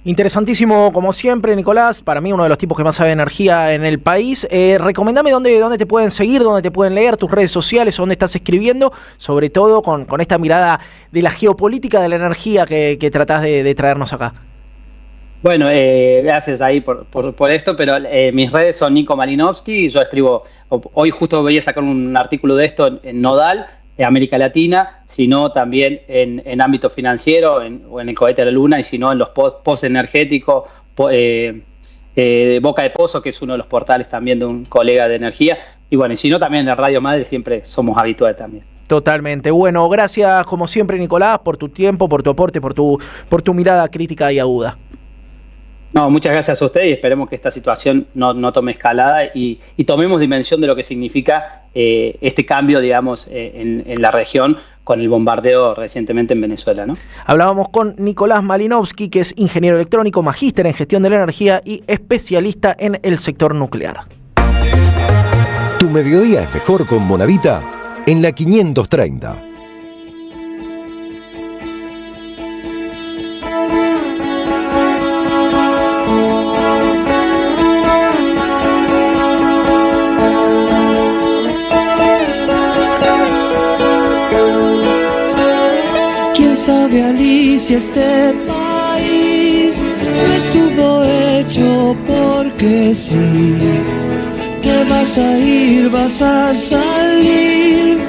Interesantísimo, como siempre, Nicolás. Para mí, uno de los tipos que más sabe de energía en el país. Recomendame dónde te pueden seguir, dónde te pueden leer, tus redes sociales, dónde estás escribiendo, sobre todo con esta mirada de la geopolítica de la energía que tratás de traernos acá. Bueno, gracias ahí por esto, pero mis redes son Nico Malinovsky. Yo escribo, hoy justo voy a sacar un artículo de esto en Nodal, en América Latina, sino también en ámbito financiero o en el cohete a la luna, y si no en los post energéticos, Boca de Pozo, que es uno de los portales también de un colega de energía, y bueno, y si no también en la Radio Madre siempre somos habituales también. Totalmente. Bueno, gracias como siempre, Nicolás, por tu tiempo, por tu aporte, por tu mirada crítica y aguda. No, muchas gracias a usted y esperemos que esta situación no tome escalada y tomemos dimensión de lo que significa este cambio, digamos, en la región con el bombardeo recientemente en Venezuela, ¿no? Hablábamos con Nicolás Malinovsky, que es ingeniero electrónico, magíster en gestión de la energía y especialista en el sector nuclear. Tu mediodía es mejor con Bonavita en la 530. Sabe Alicia, este país no estuvo hecho porque sí. Te vas a ir, vas a salir,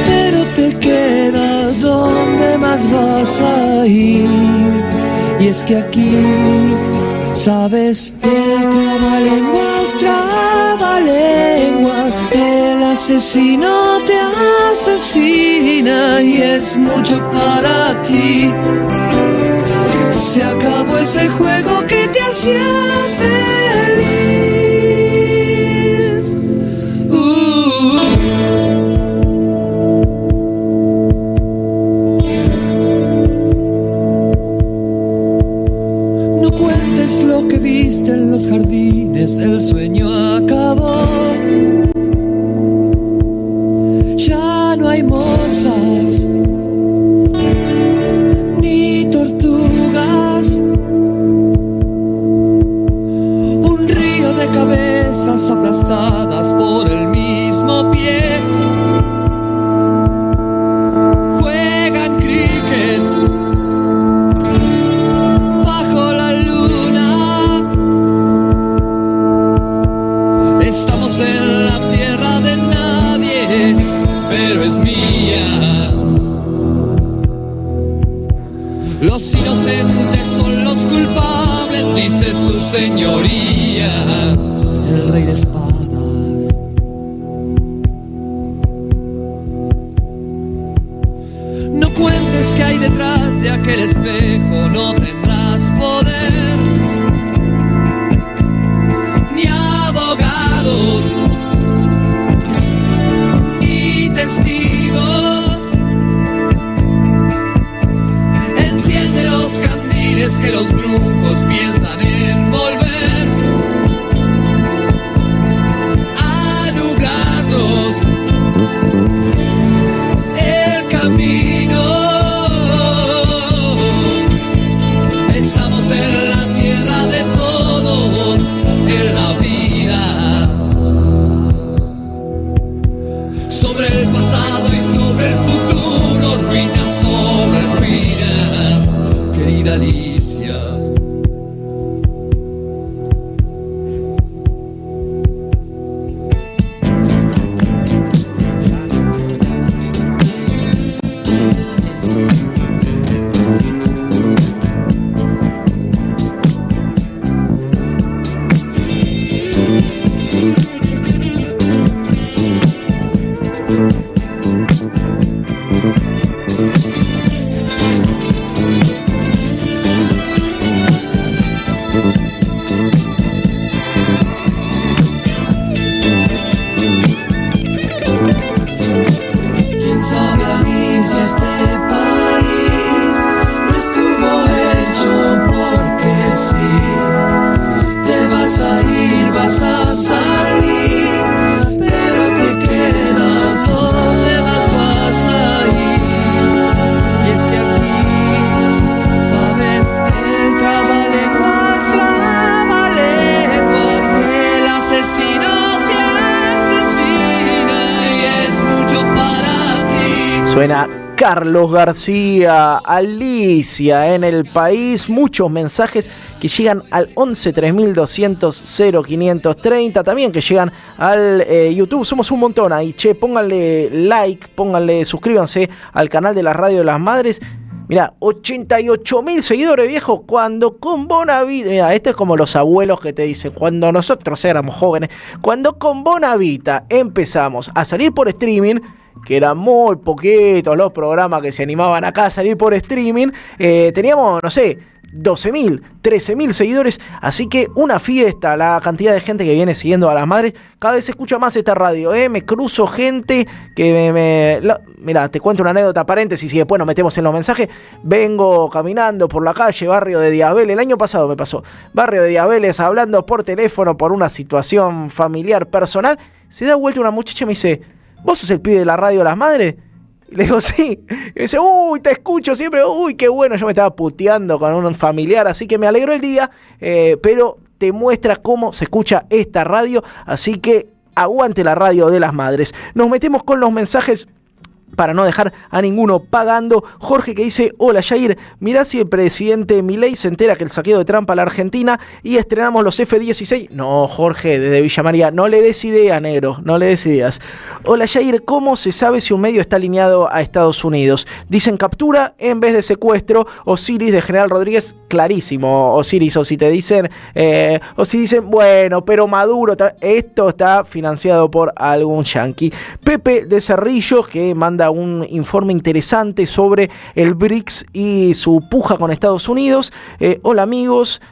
pero te quedas donde más vas a ir. Y es que aquí, sabes, el trabalenguas, el asesino te asesina y es mucho para ti. Se acabó ese juego que te hacía feliz. No cuentes lo que viste en los jardines, el sueño acabó. Ya no hay morsas ni tortugas, un río de cabezas aplastadas por el mismo pie. Juegan cricket bajo la luna. Estamos en la tierra de nadie, pero es mía. Los inocentes son los culpables, dice su señoría, el rey de espadas. No cuentes que hay detrás de aquel espejo, no tendrás poder, ni abogados, testigos. Enciende los candiles que los brujos piensan envolver, a nublarnos el camino. Estamos en la tierra de todos, en la vida. Sobre el pasado y sobre el futuro, ruinas sobre ruinas, querida Alicia. Suena Carlos García, Alicia en el país. Muchos mensajes que llegan al 11 3200 0530. También que llegan al YouTube. Somos un montón ahí. Che, pónganle like, suscríbanse al canal de la Radio de las Madres. Mirá, 88.000 seguidores, viejo. Cuando con Bonavita, mirá, esto es como los abuelos que te dicen, cuando nosotros éramos jóvenes, cuando con Bonavita empezamos a salir por streaming, que eran muy poquitos los programas que se animaban acá a salir por streaming, teníamos, no sé, 12.000, 13.000 seguidores, así que una fiesta la cantidad de gente que viene siguiendo a las madres. Cada vez se escucha más esta radio, me cruzo gente que mira, te cuento una anécdota, paréntesis, y después nos metemos en los mensajes. Vengo caminando por la calle, barrio de Diabel, el año pasado me pasó, barrio de Diabeles, hablando por teléfono por una situación familiar personal. Se da vuelta una muchacha y me dice: ¿vos sos el pibe de la Radio de las Madres? Y le digo, sí. Y me dice, uy, te escucho siempre, uy, qué bueno. Yo me estaba puteando con un familiar, así que me alegró el día, pero te muestra cómo se escucha esta radio, así que aguante la Radio de las Madres. Nos metemos con los mensajes para no dejar a ninguno pagando. Jorge, que dice: hola Jair, mirá si el presidente Milei se entera que el saqueo de Trump a la Argentina y estrenamos los F-16. No, Jorge, desde Villa María, no le des idea, negro, no le des ideas. Hola Jair, ¿cómo se sabe si un medio está alineado a Estados Unidos? Dicen captura en vez de secuestro. Osiris de General Rodríguez, clarísimo, Osiris. O si te dicen, o si dicen, bueno, pero Maduro, esto está financiado por algún yanqui. Pepe de Cerrillo, que manda un informe interesante sobre el BRICS y su puja con Estados Unidos. Hola amigos,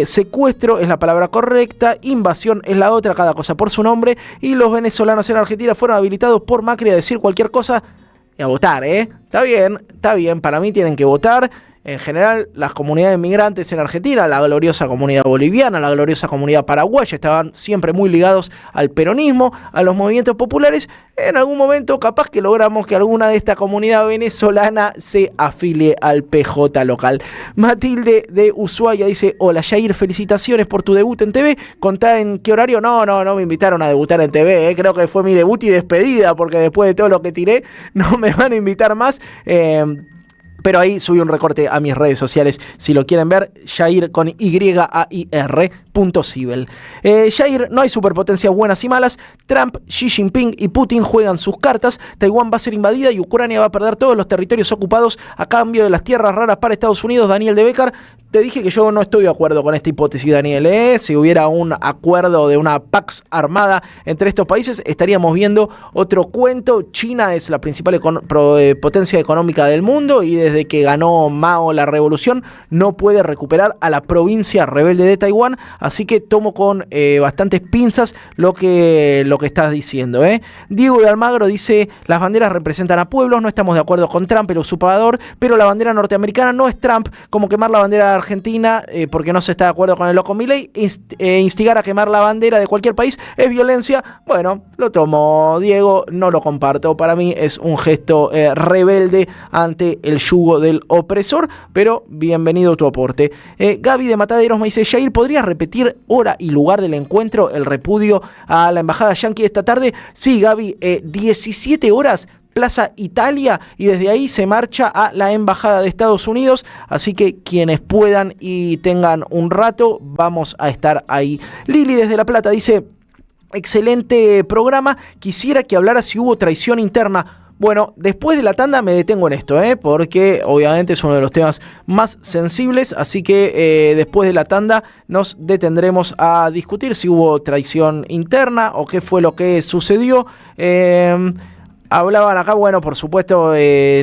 secuestro es la palabra correcta, invasión es la otra, cada cosa por su nombre, y los venezolanos en Argentina fueron habilitados por Macri a decir cualquier cosa y a votar, está bien, para mí tienen que votar. En general, las comunidades migrantes en Argentina, la gloriosa comunidad boliviana, la gloriosa comunidad paraguaya, estaban siempre muy ligados al peronismo, a los movimientos populares. En algún momento, capaz que logramos que alguna de esta comunidad venezolana se afilie al PJ local. Matilde de Ushuaia dice: hola Jair, felicitaciones por tu debut en TV. Contá en qué horario. No me invitaron a debutar en TV, creo que fue mi debut y despedida, porque después de todo lo que tiré, no me van a invitar más. Pero ahí subí un recorte a mis redes sociales, si lo quieren ver, Jair con YAIR.cibel. Jair, no hay superpotencias buenas y malas. Trump, Xi Jinping y Putin juegan sus cartas. Taiwán va a ser invadida y Ucrania va a perder todos los territorios ocupados a cambio de las tierras raras para Estados Unidos. Daniel de Becar, te dije que yo no estoy de acuerdo con esta hipótesis, Daniel. Si hubiera un acuerdo de una Pax armada entre estos países, estaríamos viendo otro cuento. China es la principal potencia económica del mundo y desde que ganó Mao la revolución no puede recuperar a la provincia rebelde de Taiwán, así que tomo con bastantes pinzas lo que estás diciendo. Diego de Almagro dice: las banderas representan a pueblos, no estamos de acuerdo con Trump, el usurpador, pero la bandera norteamericana no es Trump, como quemar la bandera argentina porque no se está de acuerdo con el loco Milei, instigar a quemar la bandera de cualquier país es violencia. Bueno, lo tomo, Diego, no lo comparto, para mí es un gesto rebelde ante el yugo del opresor, pero bienvenido tu aporte. Gaby de Mataderos me dice: Jair, ¿podrías repetir hora y lugar del encuentro, el repudio a la embajada yanqui esta tarde? Sí, Gaby, 17 horas, Plaza Italia, y desde ahí se marcha a la embajada de Estados Unidos, así que quienes puedan y tengan un rato, vamos a estar ahí. Lili desde La Plata dice: excelente programa, quisiera que hablara si hubo traición interna. Bueno, después de la tanda me detengo en esto, porque obviamente es uno de los temas más sensibles, así que después de la tanda nos detendremos a discutir si hubo traición interna o qué fue lo que sucedió. Hablaban acá, bueno, por supuesto,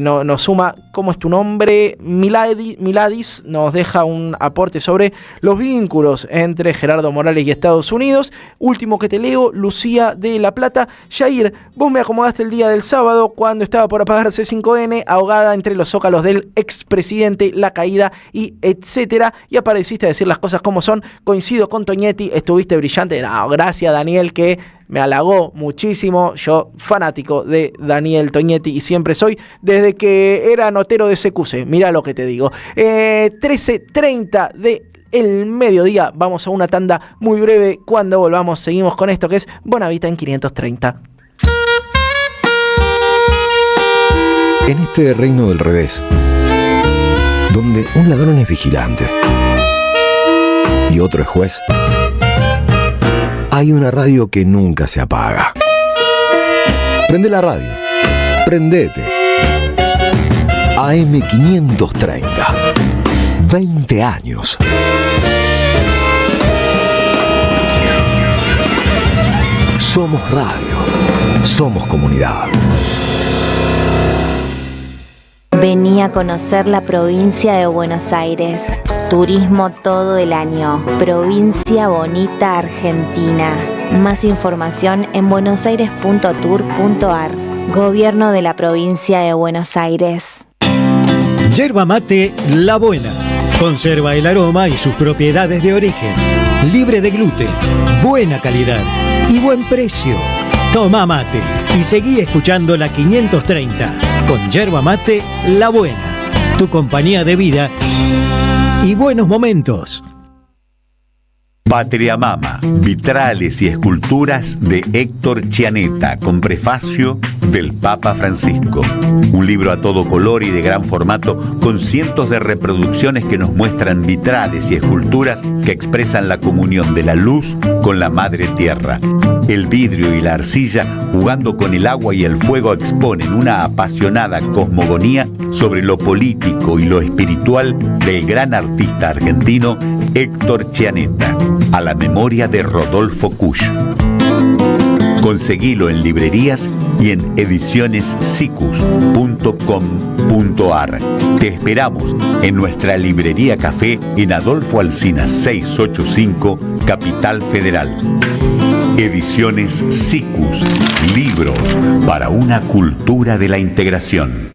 nos suma, ¿cómo es tu nombre? Miladis nos deja un aporte sobre los vínculos entre Gerardo Morales y Estados Unidos. Último que te leo, Lucía de La Plata: Jair, vos me acomodaste el día del sábado cuando estaba por apagarse 5N, ahogada entre los zócalos del expresidente, la caída y etcétera, y apareciste a decir las cosas como son. Coincido con Toñetti, estuviste brillante. No, gracias Daniel, que me halagó muchísimo. Yo fanático de Daniel Toñetti y siempre soy, desde que era notero de CQC. Mirá lo que te digo. 13:30 de el mediodía. Vamos a una tanda muy breve. Cuando volvamos seguimos con esto que es Bonavita en 530. En este reino del revés, donde un ladrón es vigilante y otro es juez, hay una radio que nunca se apaga. Prende la radio, prendete. AM530, 20 años. Somos radio, somos comunidad. Vení a conocer la provincia de Buenos Aires. Turismo todo el año. Provincia bonita Argentina. Más información en buenosaires.tour.ar. Gobierno de la provincia de Buenos Aires. Yerba mate La Buena. Conserva el aroma y sus propiedades de origen. Libre de gluten, buena calidad y buen precio. Toma mate y seguí escuchando la 530 con Yerba Mate La Buena. Tu compañía de vida y buenos momentos. Patria Mama, vitrales y esculturas de Héctor Chianetta, con prefacio del Papa Francisco. Un libro a todo color y de gran formato, con cientos de reproducciones que nos muestran vitrales y esculturas que expresan la comunión de la luz con la Madre Tierra. El vidrio y la arcilla, jugando con el agua y el fuego, exponen una apasionada cosmogonía sobre lo político y lo espiritual del gran artista argentino Héctor Chianetta, a la memoria de Rodolfo Kusch. Conseguilo en librerías y en edicionessicus.com.ar. Te esperamos en nuestra librería café en Adolfo Alsina 685, Capital Federal. Ediciones Sicus, libros para una cultura de la integración.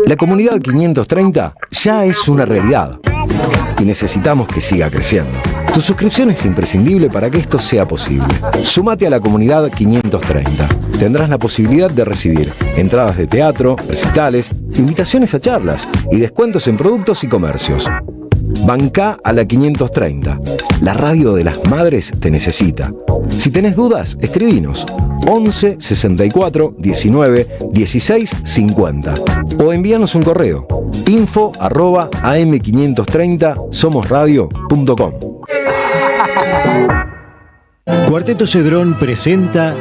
La comunidad 530 ya es una realidad y necesitamos que siga creciendo. Tu suscripción es imprescindible para que esto sea posible. Sumate a la comunidad 530. Tendrás la posibilidad de recibir entradas de teatro, recitales, invitaciones a charlas y descuentos en productos y comercios. Bancá a la 530. La radio de las madres te necesita. Si tenés dudas, escribinos 11 64 19 16 50 o envíanos un correo info@am530somosradio.com. Cuarteto Cedrón presenta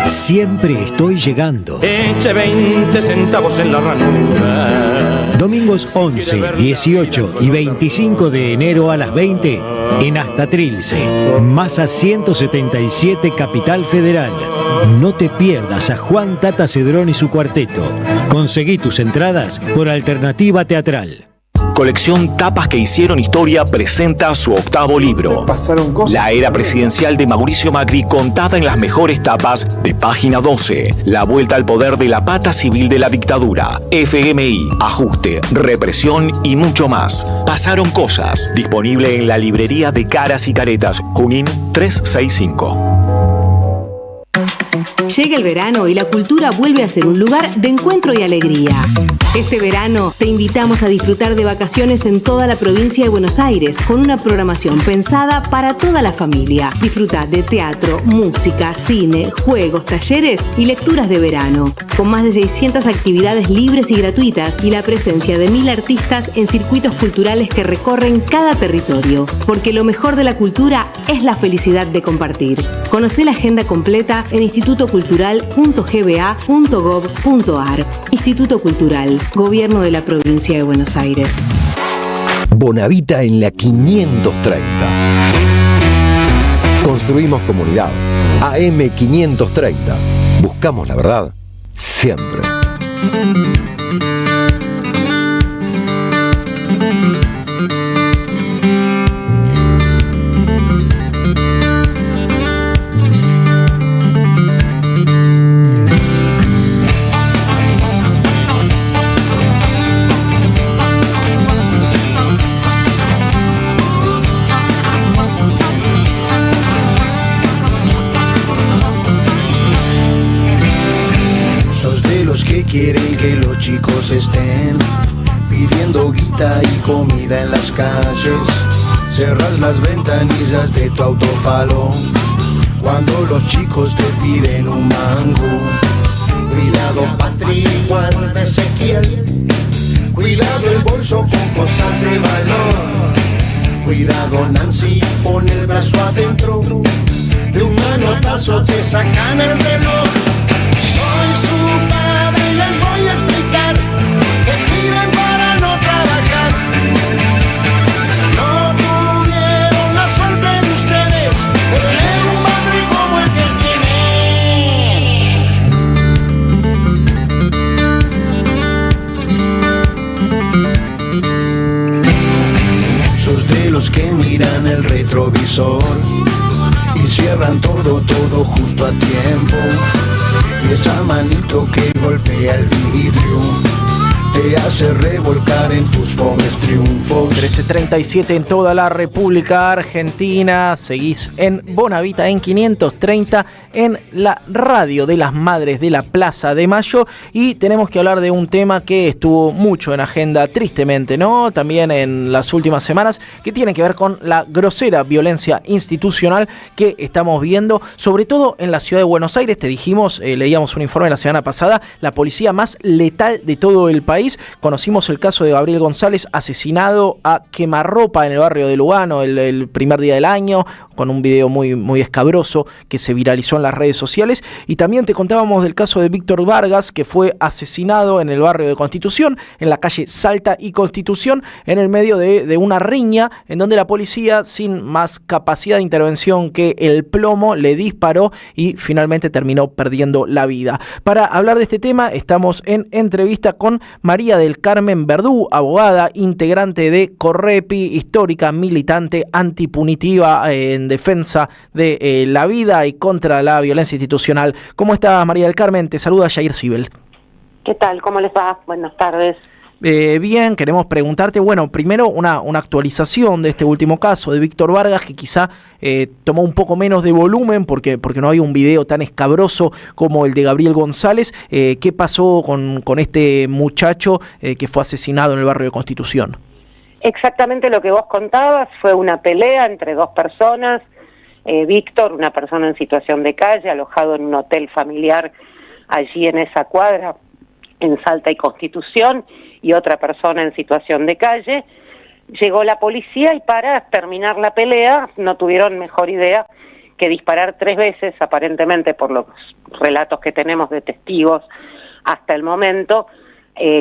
Siempre estoy llegando. Eche 20 centavos en la ranura. Domingos 11, 18 y 25 de enero a las 20 en Hasta Trilce, Masa 177, Capital Federal. No te pierdas a Juan Tata Cedrón y su cuarteto. Conseguí tus entradas por Alternativa Teatral. Colección Tapas que hicieron historia presenta su octavo libro. La era presidencial de Mauricio Macri contada en las mejores tapas de Página 12. La vuelta al poder de la pata civil de la dictadura. FMI, ajuste, represión y mucho más. Pasaron cosas. Disponible en la librería de Caras y Caretas, Junín 365. Llega el verano y la cultura vuelve a ser un lugar de encuentro y alegría. Este verano te invitamos a disfrutar de vacaciones en toda la provincia de Buenos Aires con una programación pensada para toda la familia. Disfruta de teatro, música, cine, juegos, talleres y lecturas de verano. Con más de 600 actividades libres y gratuitas y la presencia de 1000 artistas en circuitos culturales que recorren cada territorio. Porque lo mejor de la cultura es la felicidad de compartir. Conocé la agenda completa en institutocultural.gba.gov.ar. Instituto Cultural, Gobierno de la Provincia de Buenos Aires. Bonavita en la 530. Construimos comunidad. AM530. Buscamos la verdad siempre. Quieren que los chicos estén pidiendo guita y comida en las calles. Cerras las ventanillas de tu autofalón cuando los chicos te piden un mango Cuidado Patrick, de Ezequiel. Cuidado el bolso con cosas de valor. Cuidado Nancy, pon el brazo adentro. De un manotazo te sacan el reloj. Soy su padre y les voy a explicar que piden para no trabajar. No tuvieron la suerte de ustedes de tener un padre como el que tienen. Sos de los que miran el retrovisor y cierran todo justo a tiempo. Y esa manito que golpea el vidrio te hace revolcar en tus pobres triunfos. 13:37 en toda la República Argentina. Seguís en Bonavita en 530 en la radio de las Madres de la Plaza de Mayo. Y tenemos que hablar de un tema que estuvo mucho en agenda, tristemente, ¿no? También en las últimas semanas, que tiene que ver con la grosera violencia institucional que estamos viendo, sobre todo en la ciudad de Buenos Aires. Te dijimos, leíamos un informe la semana pasada, la policía más letal de todo el país. Conocimos el caso de Gabriel González, asesinado a quemarropa en el barrio de Lugano el primer día del año, con un video muy escabroso que se viralizó en las redes sociales. Y también te contábamos del caso de Víctor Vargas, que fue asesinado en el barrio de Constitución, en la calle Salta y Constitución, en el medio de una riña en donde la policía, sin más capacidad de intervención que el plomo, le disparó y finalmente terminó perdiendo la vida. Para hablar de este tema estamos en entrevista con María del Carmen Verdú, abogada, integrante de Correpi, histórica militante antipunitiva en defensa de la vida y contra la violencia institucional. ¿Cómo está, María del Carmen? Te saluda Jair Sibel. ¿Qué tal? ¿Cómo les va? Buenas tardes. Bien, queremos preguntarte, bueno, primero una actualización de este último caso de Víctor Vargas, que quizá tomó un poco menos de volumen porque no había un video tan escabroso como el de Gabriel González. ¿Qué pasó con este muchacho que fue asesinado en el barrio de Constitución? Exactamente lo que vos contabas, fue una pelea entre dos personas. Víctor, una persona en situación de calle, alojado en un hotel familiar allí en esa cuadra, en Salta y Constitución, y otra persona en situación de calle. Llegó la policía y para terminar la pelea no tuvieron mejor idea que disparar 3 veces, aparentemente por los relatos que tenemos de testigos hasta el momento,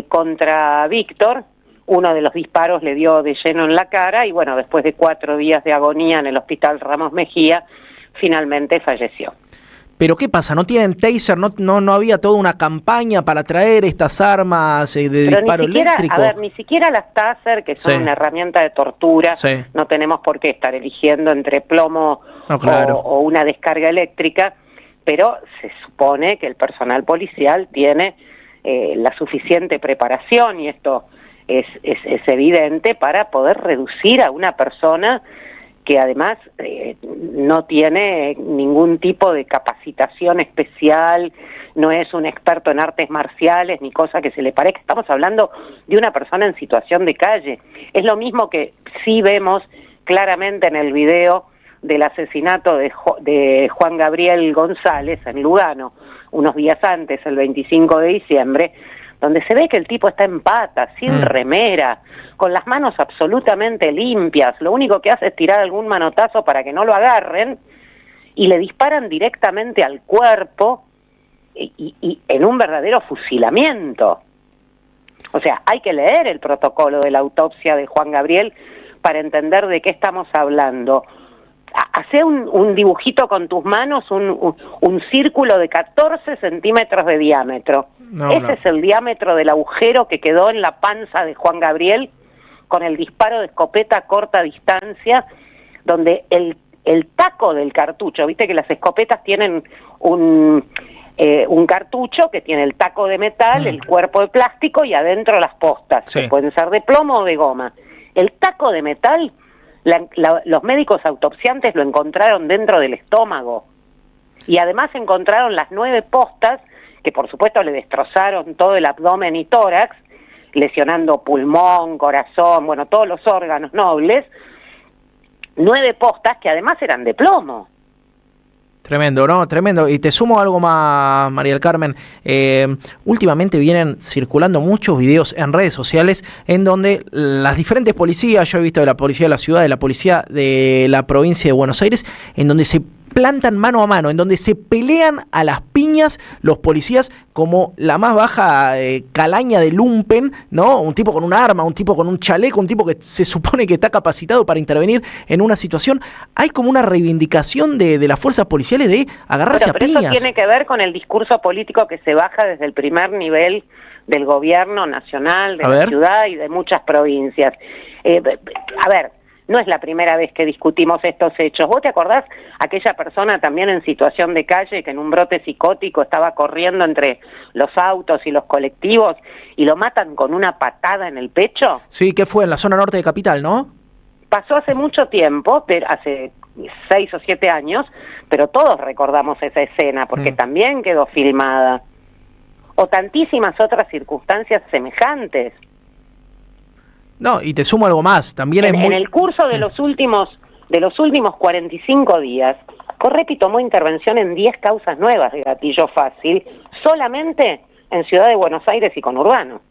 contra Víctor. Uno de los disparos le dio de lleno en la cara y bueno, después de 4 días de agonía en el hospital Ramos Mejía, finalmente falleció. ¿Pero qué pasa? ¿No tienen taser? ¿No había toda una campaña para traer estas armas de disparo eléctrico? A ver, ni siquiera las taser, que son una herramienta de tortura, no tenemos por qué estar eligiendo entre plomo o una descarga eléctrica, pero se supone que el personal policial tiene la suficiente preparación, y esto es evidente, para poder reducir a una persona que además no tiene ningún tipo de capacitación especial, no es un experto en artes marciales ni cosa que se le parezca. Estamos hablando de una persona en situación de calle. Es lo mismo que sí vemos claramente en el video del asesinato de Juan Gabriel González en Lugano, unos días antes, el 25 de diciembre, donde se ve que el tipo está en patas, sin remera, con las manos absolutamente limpias. Lo único que hace es tirar algún manotazo para que no lo agarren, y le disparan directamente al cuerpo y en un verdadero fusilamiento. O sea, hay que leer el protocolo de la autopsia de Juan Gabriel para entender de qué estamos hablando. Hacé un dibujito con tus manos, un círculo de 14 centímetros de diámetro. Ese es el diámetro del agujero que quedó en la panza de Juan Gabriel con el disparo de escopeta a corta distancia, donde el taco del cartucho, viste que las escopetas tienen un cartucho que tiene el taco de metal, el cuerpo de plástico y adentro las postas, que pueden ser de plomo o de goma. El taco de metal, los médicos autopsiantes lo encontraron dentro del estómago, y además encontraron las 9 postas que por supuesto le destrozaron todo el abdomen y tórax, lesionando pulmón, corazón, bueno, todos los órganos nobles. 9 postas que además eran de plomo. Tremendo, ¿no? Tremendo. Y te sumo algo más, María del Carmen. Últimamente vienen circulando muchos videos en redes sociales en donde las diferentes policías, yo he visto de la policía de la ciudad, de la policía de la provincia de Buenos Aires, en donde se plantan mano a mano, en donde se pelean a las piñas los policías como la más baja calaña de lumpen, ¿no? Un tipo con un arma, un tipo con un chaleco, un tipo que se supone que está capacitado para intervenir en una situación. Hay como una reivindicación de las fuerzas policiales de agarrarse a piñas. Pero eso tiene que ver con el discurso político que se baja desde el primer nivel del gobierno nacional, de la ciudad y de muchas provincias. A ver, no es la primera vez que discutimos estos hechos. ¿Vos te acordás aquella persona también en situación de calle que en un brote psicótico estaba corriendo entre los autos y los colectivos y lo matan con una patada en el pecho? Sí, que fue en la zona norte de Capital, ¿no? Pasó hace mucho tiempo, hace 6 o 7 años, pero todos recordamos esa escena porque también quedó filmada. O tantísimas otras circunstancias semejantes. No, y te sumo algo más, también en el curso de los últimos 45 días, Correpi tomó intervención en 10 causas nuevas de gatillo fácil, solamente en Ciudad de Buenos Aires y conurbano.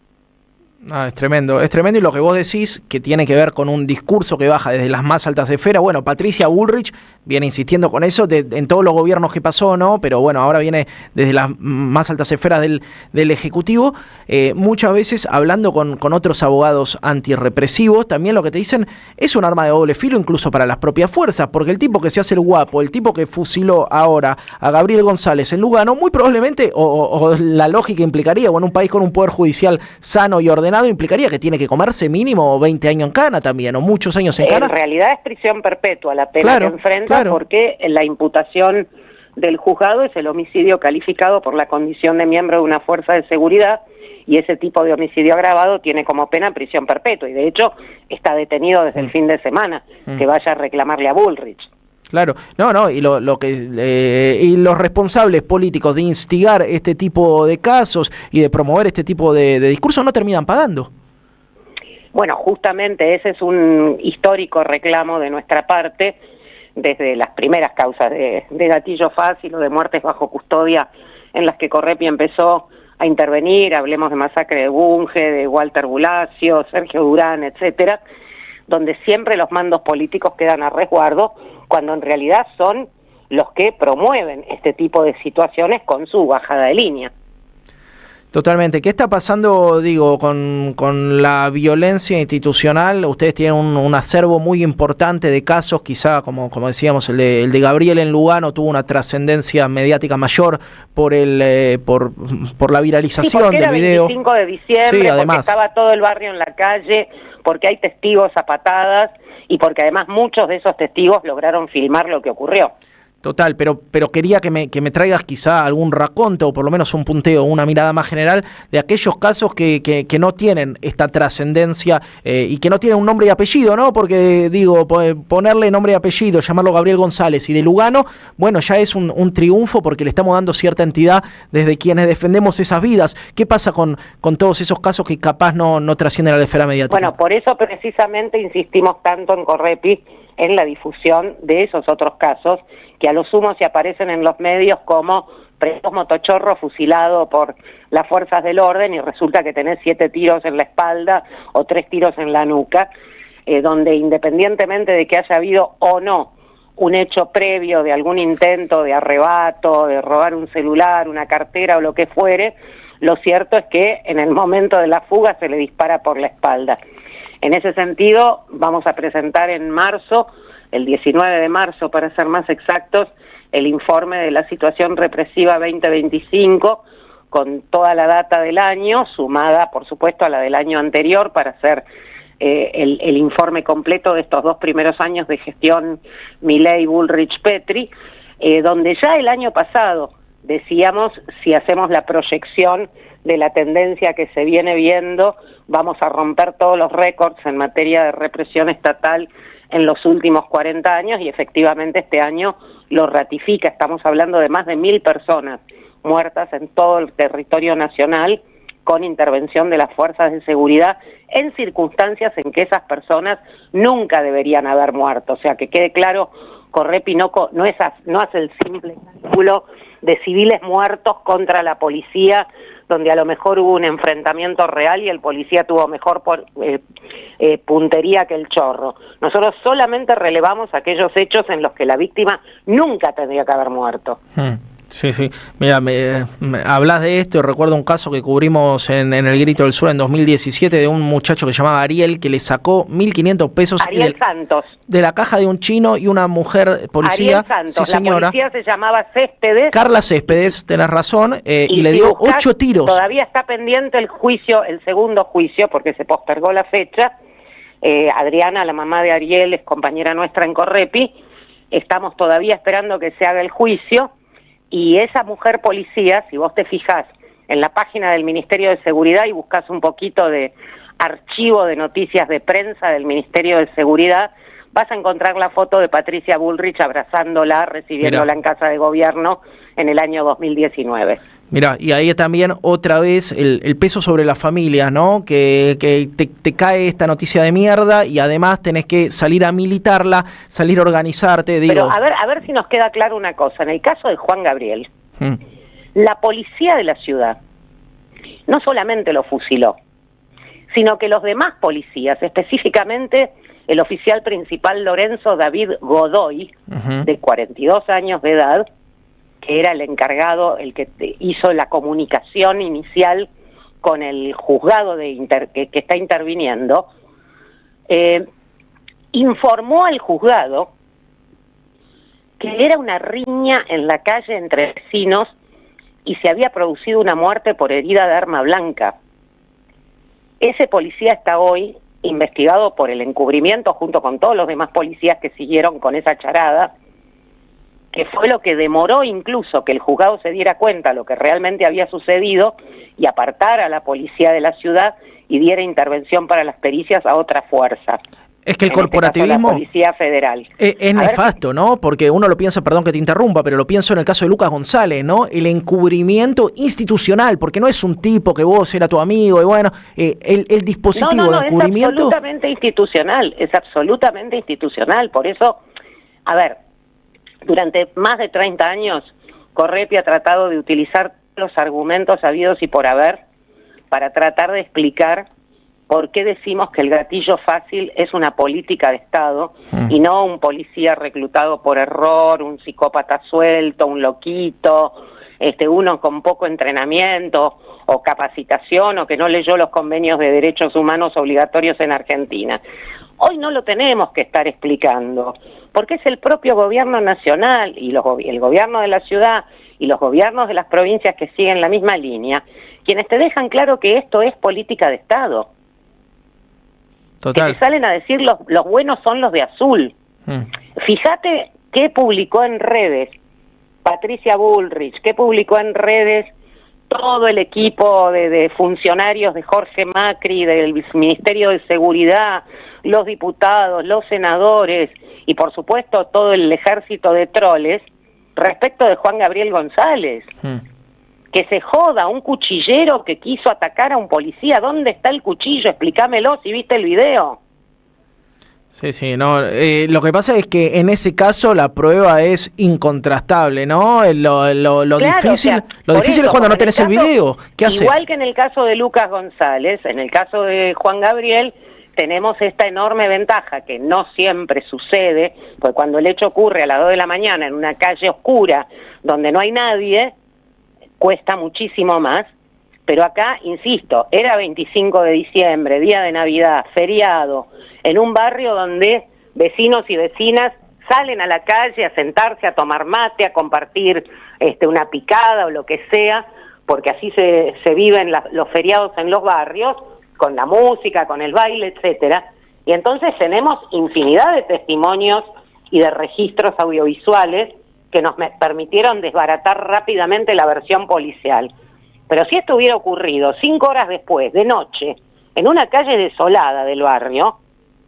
Es tremendo, y lo que vos decís que tiene que ver con un discurso que baja desde las más altas esferas. Bueno, Patricia Bullrich viene insistiendo con eso en todos los gobiernos que pasó, ¿no? Pero bueno, ahora viene desde las más altas esferas del Ejecutivo, muchas veces hablando con otros abogados antirrepresivos. También lo que te dicen es un arma de doble filo incluso para las propias fuerzas, porque el tipo que se hace el guapo, el tipo que fusiló ahora a Gabriel González en Lugano, muy probablemente, o la lógica implicaría, o en un país con un poder judicial sano y ordenado, implicaría que tiene que comerse mínimo 20 años en cana también, o muchos años en cana. En realidad es prisión perpetua la pena que enfrenta, porque la imputación del juzgado es el homicidio calificado por la condición de miembro de una fuerza de seguridad, y ese tipo de homicidio agravado tiene como pena prisión perpetua, y de hecho está detenido desde el fin de semana, que vaya a reclamarle a Bullrich. Claro, y y los responsables políticos de instigar este tipo de casos y de promover este tipo de discursos no terminan pagando. Bueno, justamente ese es un histórico reclamo de nuestra parte, desde las primeras causas de gatillo fácil o de muertes bajo custodia en las que Correpi empezó a intervenir. Hablemos de masacre de Bunge, de Walter Bulacio, Sergio Durán, etcétera, donde siempre los mandos políticos quedan a resguardo, cuando en realidad son los que promueven este tipo de situaciones con su bajada de línea. Totalmente. ¿Qué está pasando, con la violencia institucional? Ustedes tienen un acervo muy importante de casos, quizá, como decíamos, el de Gabriel en Lugano tuvo una trascendencia mediática mayor por la viralización del video. Era 25 de diciembre, porque estaba todo el barrio en la calle, porque hay testigos a patadas y porque además muchos de esos testigos lograron filmar lo que ocurrió. Total, pero quería que me traigas quizá algún raconto o por lo menos un punteo, una mirada más general de aquellos casos que no tienen esta trascendencia y que no tienen un nombre y apellido, ¿no? Porque ponerle nombre y apellido, llamarlo Gabriel González y de Lugano, bueno, ya es un triunfo porque le estamos dando cierta entidad desde quienes defendemos esas vidas. ¿Qué pasa con todos esos casos que capaz no trascienden a la esfera mediática? Bueno, por eso precisamente insistimos tanto en Correpi en la difusión de esos otros casos, que a lo sumo se aparecen en los medios como presos motochorro fusilado por las fuerzas del orden y resulta que tenés 7 tiros en la espalda o 3 tiros en la nuca, donde independientemente de que haya habido o no un hecho previo de algún intento de arrebato, de robar un celular, una cartera o lo que fuere, lo cierto es que en el momento de la fuga se le dispara por la espalda. En ese sentido, vamos a presentar en marzo, el 19 de marzo para ser más exactos, el informe de la situación represiva 2025, con toda la data del año, sumada por supuesto a la del año anterior, para hacer el informe completo de estos 2 primeros años de gestión Milei, Bullrich, Petri, donde ya el año pasado decíamos, si hacemos la proyección de la tendencia que se viene viendo, vamos a romper todos los récords en materia de represión estatal en los últimos 40 años, y efectivamente este año lo ratifica. Estamos hablando de más de 1.000 personas muertas en todo el territorio nacional con intervención de las fuerzas de seguridad en circunstancias en que esas personas nunca deberían haber muerto. O sea, que quede claro Correpi no hace el simple cálculo de civiles muertos contra la policía, donde a lo mejor hubo un enfrentamiento real y el policía tuvo mejor puntería que el chorro. Nosotros solamente relevamos aquellos hechos en los que la víctima nunca tendría que haber muerto. Sí, sí. Mira, me hablas de esto y recuerdo un caso que cubrimos en El Grito del Sur en 2017 de un muchacho que se llamaba Ariel, que le sacó 1.500 pesos Ariel Santos. De la caja de un chino y una mujer policía. Ariel Santos, sí, señora. La policía se llamaba Céspedes. Carla Céspedes, tenés razón, y le dio 8 tiros. Todavía está pendiente el juicio, el segundo juicio, porque se postergó la fecha. Adriana, la mamá de Ariel, es compañera nuestra en Correpi. Estamos todavía esperando que se haga el juicio. Y esa mujer policía, si vos te fijás en la página del Ministerio de Seguridad y buscás un poquito de archivo de noticias de prensa del Ministerio de Seguridad, vas a encontrar la foto de Patricia Bullrich abrazándola, recibiéndola en Casa de Gobierno en el año 2019. Mirá, y ahí también otra vez el peso sobre la familia, ¿no? Que te cae esta noticia de mierda y además tenés que salir a militarla, salir a organizarte. Pero a ver si nos queda claro una cosa. En el caso de Juan Gabriel, la policía de la ciudad no solamente lo fusiló, sino que los demás policías, específicamente el oficial principal Lorenzo David Godoy, de 42 años de edad, que era el encargado, el que hizo la comunicación inicial con el juzgado que está interviniendo, informó al juzgado que era una riña en la calle entre vecinos y se había producido una muerte por herida de arma blanca. Ese policía está hoy investigado por el encubrimiento junto con todos los demás policías que siguieron con esa charada, que fue lo que demoró incluso que el juzgado se diera cuenta de lo que realmente había sucedido y apartara a la policía de la ciudad y diera intervención para las pericias a otra fuerza. Es que el corporativismo, este caso, la Policía Federal. Es nefasto, ¿no? Porque uno lo piensa, perdón que te interrumpa, pero lo pienso en el caso de Lucas González, ¿no? El encubrimiento institucional, porque no es un tipo que vos era tu amigo y bueno, el dispositivo de encubrimiento... es absolutamente institucional, por eso, a ver, durante más de 30 años, Correpi ha tratado de utilizar los argumentos habidos y por haber para tratar de explicar por qué decimos que el gatillo fácil es una política de Estado y no un policía reclutado por error, un psicópata suelto, un loquito, uno con poco entrenamiento o capacitación o que no leyó los convenios de derechos humanos obligatorios en Argentina. Hoy no lo tenemos que estar explicando, porque es el propio gobierno nacional y el gobierno de la ciudad y los gobiernos de las provincias que siguen la misma línea, quienes te dejan claro que esto es política de Estado. Total. Que te salen a decir los buenos son los de azul. Fíjate qué publicó en redes Patricia Bullrich, qué publicó en redes todo el equipo de funcionarios de Jorge Macri, del Ministerio de Seguridad, los diputados, los senadores y por supuesto todo el ejército de troles respecto de Juan Gabriel González. Que se joda, un cuchillero que quiso atacar a un policía. ¿Dónde está el cuchillo? Explícamelo si viste el video. Sí, no. Lo que pasa es que en ese caso la prueba es incontrastable, ¿no? Lo claro, difícil, es cuando no tenés el video. ¿Qué haces? Igual que en el caso de Lucas González, en el caso de Juan Gabriel, tenemos esta enorme ventaja que no siempre sucede, porque cuando el hecho ocurre a las 2 de la mañana en una calle oscura donde no hay nadie, cuesta muchísimo más, pero acá, insisto, era 25 de diciembre, día de Navidad, feriado, en un barrio donde vecinos y vecinas salen a la calle a sentarse, a tomar mate, a compartir una picada o lo que sea, porque así se viven los feriados en los barrios, con la música, con el baile, etcétera. Y entonces tenemos infinidad de testimonios y de registros audiovisuales que nos permitieron desbaratar rápidamente la versión policial. Pero si esto hubiera ocurrido 5 horas después, de noche, en una calle desolada del barrio,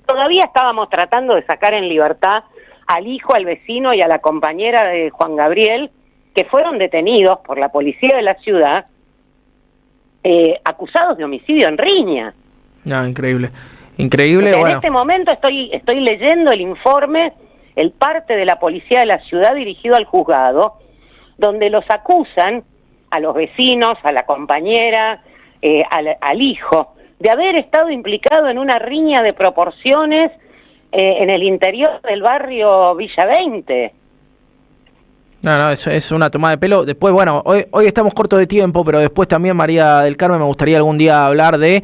todavía estábamos tratando de sacar en libertad al hijo, al vecino y a la compañera de Juan Gabriel, que fueron detenidos por la policía de la ciudad, acusados de homicidio en riña. No, increíble. Increíble, bueno. En este momento estoy leyendo el informe el parte de la policía de la ciudad dirigido al juzgado, donde los acusan a los vecinos, a la compañera, al hijo, de haber estado implicado en una riña de proporciones en el interior del barrio Villa 20. No, eso es una tomada de pelo. Después, bueno, hoy estamos cortos de tiempo, pero después también, María del Carmen, me gustaría algún día hablar de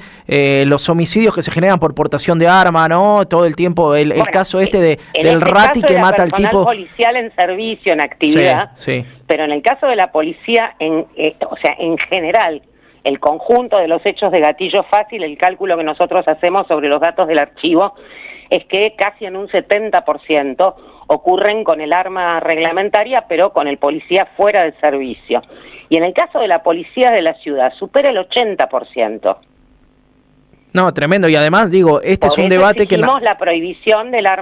los homicidios que se generan por portación de arma, ¿no? Todo el tiempo, el caso del rati que mata al tipo. Policial en servicio, en actividad, sí. Pero en el caso de la policía, en general, el conjunto de los hechos de gatillo fácil, el cálculo que nosotros hacemos sobre los datos del archivo, es que casi en un 70% ocurren con el arma reglamentaria, pero con el policía fuera de servicio. Y en el caso de la policía de la ciudad, supera el 80%. No, tremendo. Y además, digo, es un debate que... la prohibición de la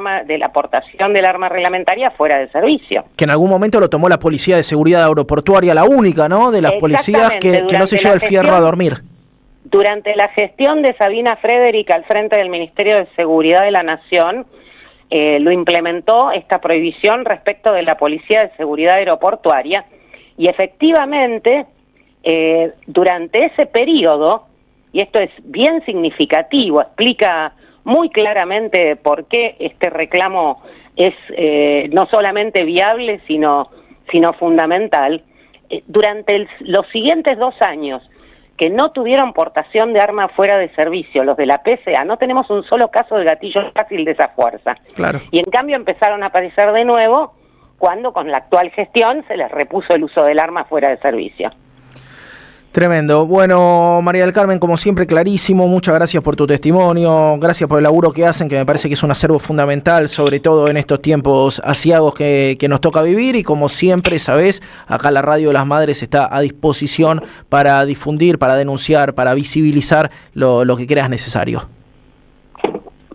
aportación del arma reglamentaria fuera de servicio. Que en algún momento lo tomó la Policía de Seguridad Aeroportuaria, la única, ¿no? De las policías que no se lleva el fierro a dormir. Durante la gestión de Sabina Frederick al frente del Ministerio de Seguridad de la Nación, lo implementó esta prohibición respecto de la Policía de Seguridad Aeroportuaria, y efectivamente, durante ese periodo, y esto es bien significativo, explica muy claramente por qué este reclamo es no solamente viable, sino fundamental, durante los siguientes 2 años, que no tuvieron portación de arma fuera de servicio, los de la PCA, no tenemos un solo caso de gatillo fácil de esa fuerza. Claro. Y en cambio empezaron a aparecer de nuevo cuando con la actual gestión se les repuso el uso del arma fuera de servicio. Tremendo. Bueno, María del Carmen, como siempre, clarísimo. Muchas gracias por tu testimonio. Gracias por el laburo que hacen, que me parece que es un acervo fundamental, sobre todo en estos tiempos aciagos que nos toca vivir. Y como siempre, sabés, acá la Radio de las Madres está a disposición para difundir, para denunciar, para visibilizar lo que creas necesario.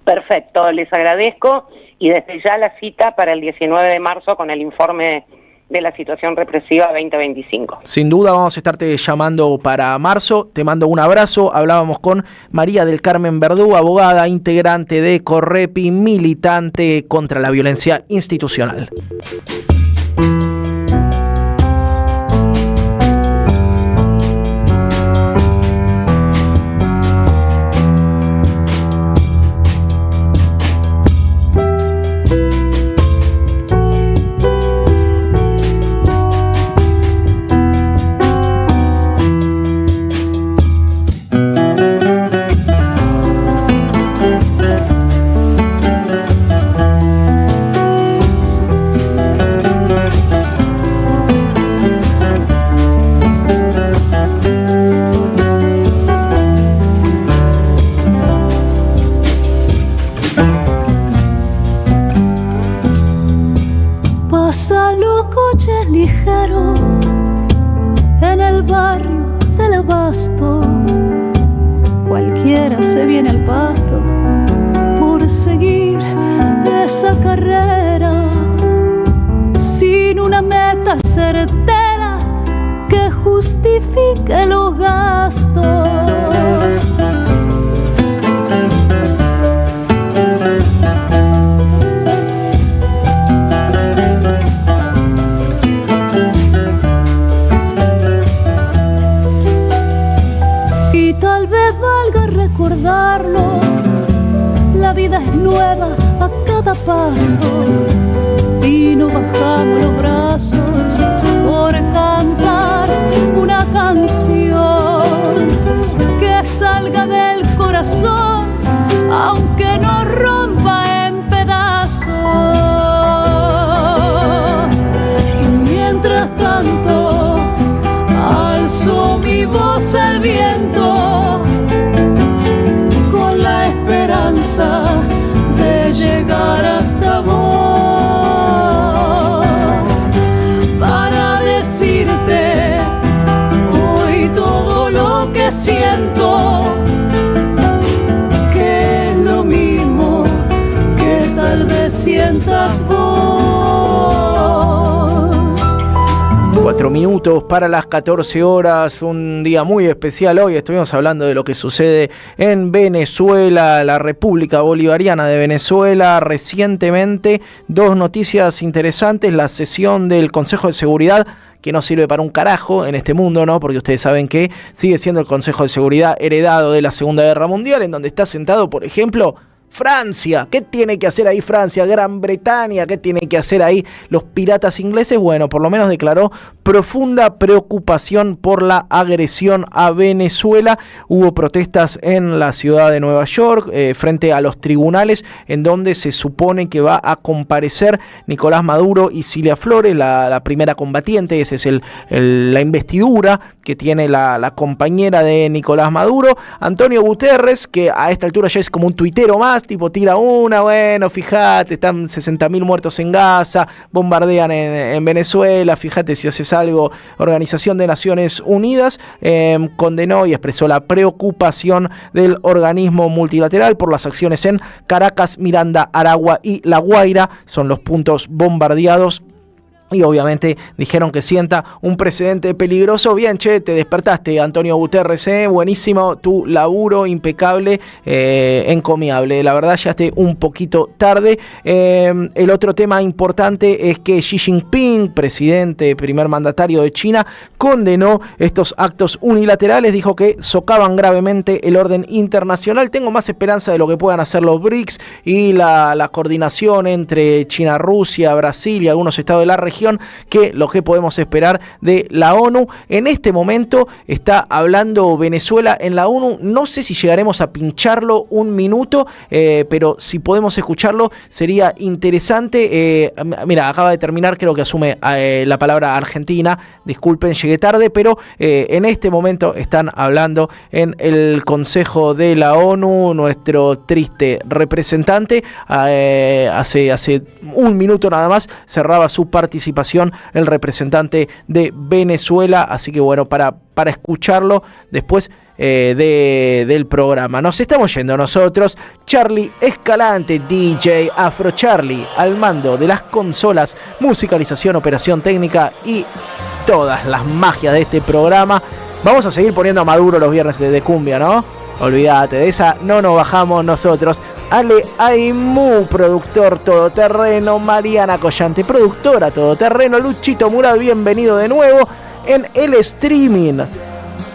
Perfecto, les agradezco. Y desde ya la cita para el 19 de marzo con el informe de la situación represiva 2025. Sin duda vamos a estarte llamando para marzo. Te mando un abrazo. Hablábamos con María del Carmen Verdú, abogada, integrante de Correpi, militante contra la violencia institucional. Pasan los coches ligeros en el barrio del Abasto. Cualquiera se viene al pasto por seguir esa carrera sin una meta certera que justifique los gastos. Y tal vez valga recordarlo, la vida es nueva a cada paso y no bajamos los brazos por cantar una canción que salga del corazón, aunque nos rompa en pedazos. Y mientras tanto alzo mi voz al viento con la esperanza de llegar hasta vos para decirte hoy todo lo que siento, que es lo mismo que tal vez sientas vos. nuestro minuto para las 14 horas, un día muy especial hoy. Estuvimos hablando de lo que sucede en Venezuela, la República Bolivariana de Venezuela. Recientemente, dos noticias interesantes: la sesión del Consejo de Seguridad, que no sirve para un carajo en este mundo, ¿no? Porque ustedes saben que sigue siendo el Consejo de Seguridad heredado de la Segunda Guerra Mundial, en donde está sentado, por ejemplo, Francia. ¿Qué tiene que hacer ahí Francia? Gran Bretaña. ¿Qué tiene que hacer ahí los piratas ingleses? Bueno, por lo menos declaró profunda preocupación por la agresión a Venezuela. Hubo protestas en la ciudad de Nueva York frente a los tribunales, en donde se supone que va a comparecer Nicolás Maduro y Cilia Flores, la primera combatiente. Esa es la investidura que tiene la compañera de Nicolás Maduro. Antonio Guterres, que a esta altura ya es como un tuitero más, tipo tira una, bueno, fíjate, están 60.000 muertos en Gaza, bombardean en Venezuela, fíjate si haces algo. Organización de Naciones Unidas condenó y expresó la preocupación del organismo multilateral por las acciones en Caracas, Miranda, Aragua y La Guaira. Son los puntos bombardeados. Y obviamente dijeron que sienta un precedente peligroso. Bien, che, te despertaste, Antonio Guterres, buenísimo, tu laburo impecable, encomiable. La verdad, ya esté un poquito tarde. El otro tema importante es que Xi Jinping, primer mandatario de China, condenó estos actos unilaterales. Dijo que socavan gravemente el orden internacional. Tengo más esperanza de lo que puedan hacer los BRICS y la coordinación entre China, Rusia, Brasil y algunos estados de la región que lo que podemos esperar de la ONU. En este momento está hablando Venezuela en la ONU. No sé si llegaremos a pincharlo un minuto, pero si podemos escucharlo sería interesante. Mira, acaba de terminar, creo que asume la palabra Argentina. Disculpen, llegué tarde, pero en este momento están hablando en el Consejo de la ONU. Nuestro triste representante hace un minuto nada más cerraba su participación el representante de Venezuela, así que bueno, para escucharlo después del programa. Nos estamos yendo nosotros. Charlie Escalante, DJ Afro Charlie, al mando de las consolas, musicalización, operación técnica y todas las magias de este programa. Vamos a seguir poniendo a Maduro los viernes de cumbia, ¿no? Olvídate, de esa no nos bajamos nosotros. Ale Aimú, productor todoterreno. Mariana Collante, productora todoterreno. Luchito Murad, bienvenido de nuevo en el streaming.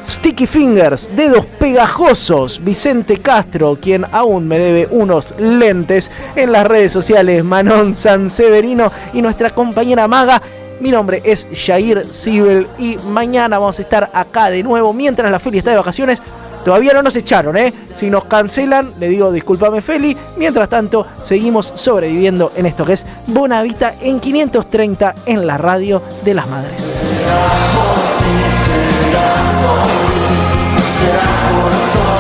Sticky Fingers, dedos pegajosos. Vicente Castro, quien aún me debe unos lentes. En las redes sociales, Manon Sanseverino y nuestra compañera Maga. Mi nombre es Jair Sibel y mañana vamos a estar acá de nuevo mientras la Feli está de vacaciones. Todavía no nos echaron, Si nos cancelan, le digo discúlpame, Feli. Mientras tanto, seguimos sobreviviendo en esto que es Bonavita en 530 en la radio de las madres.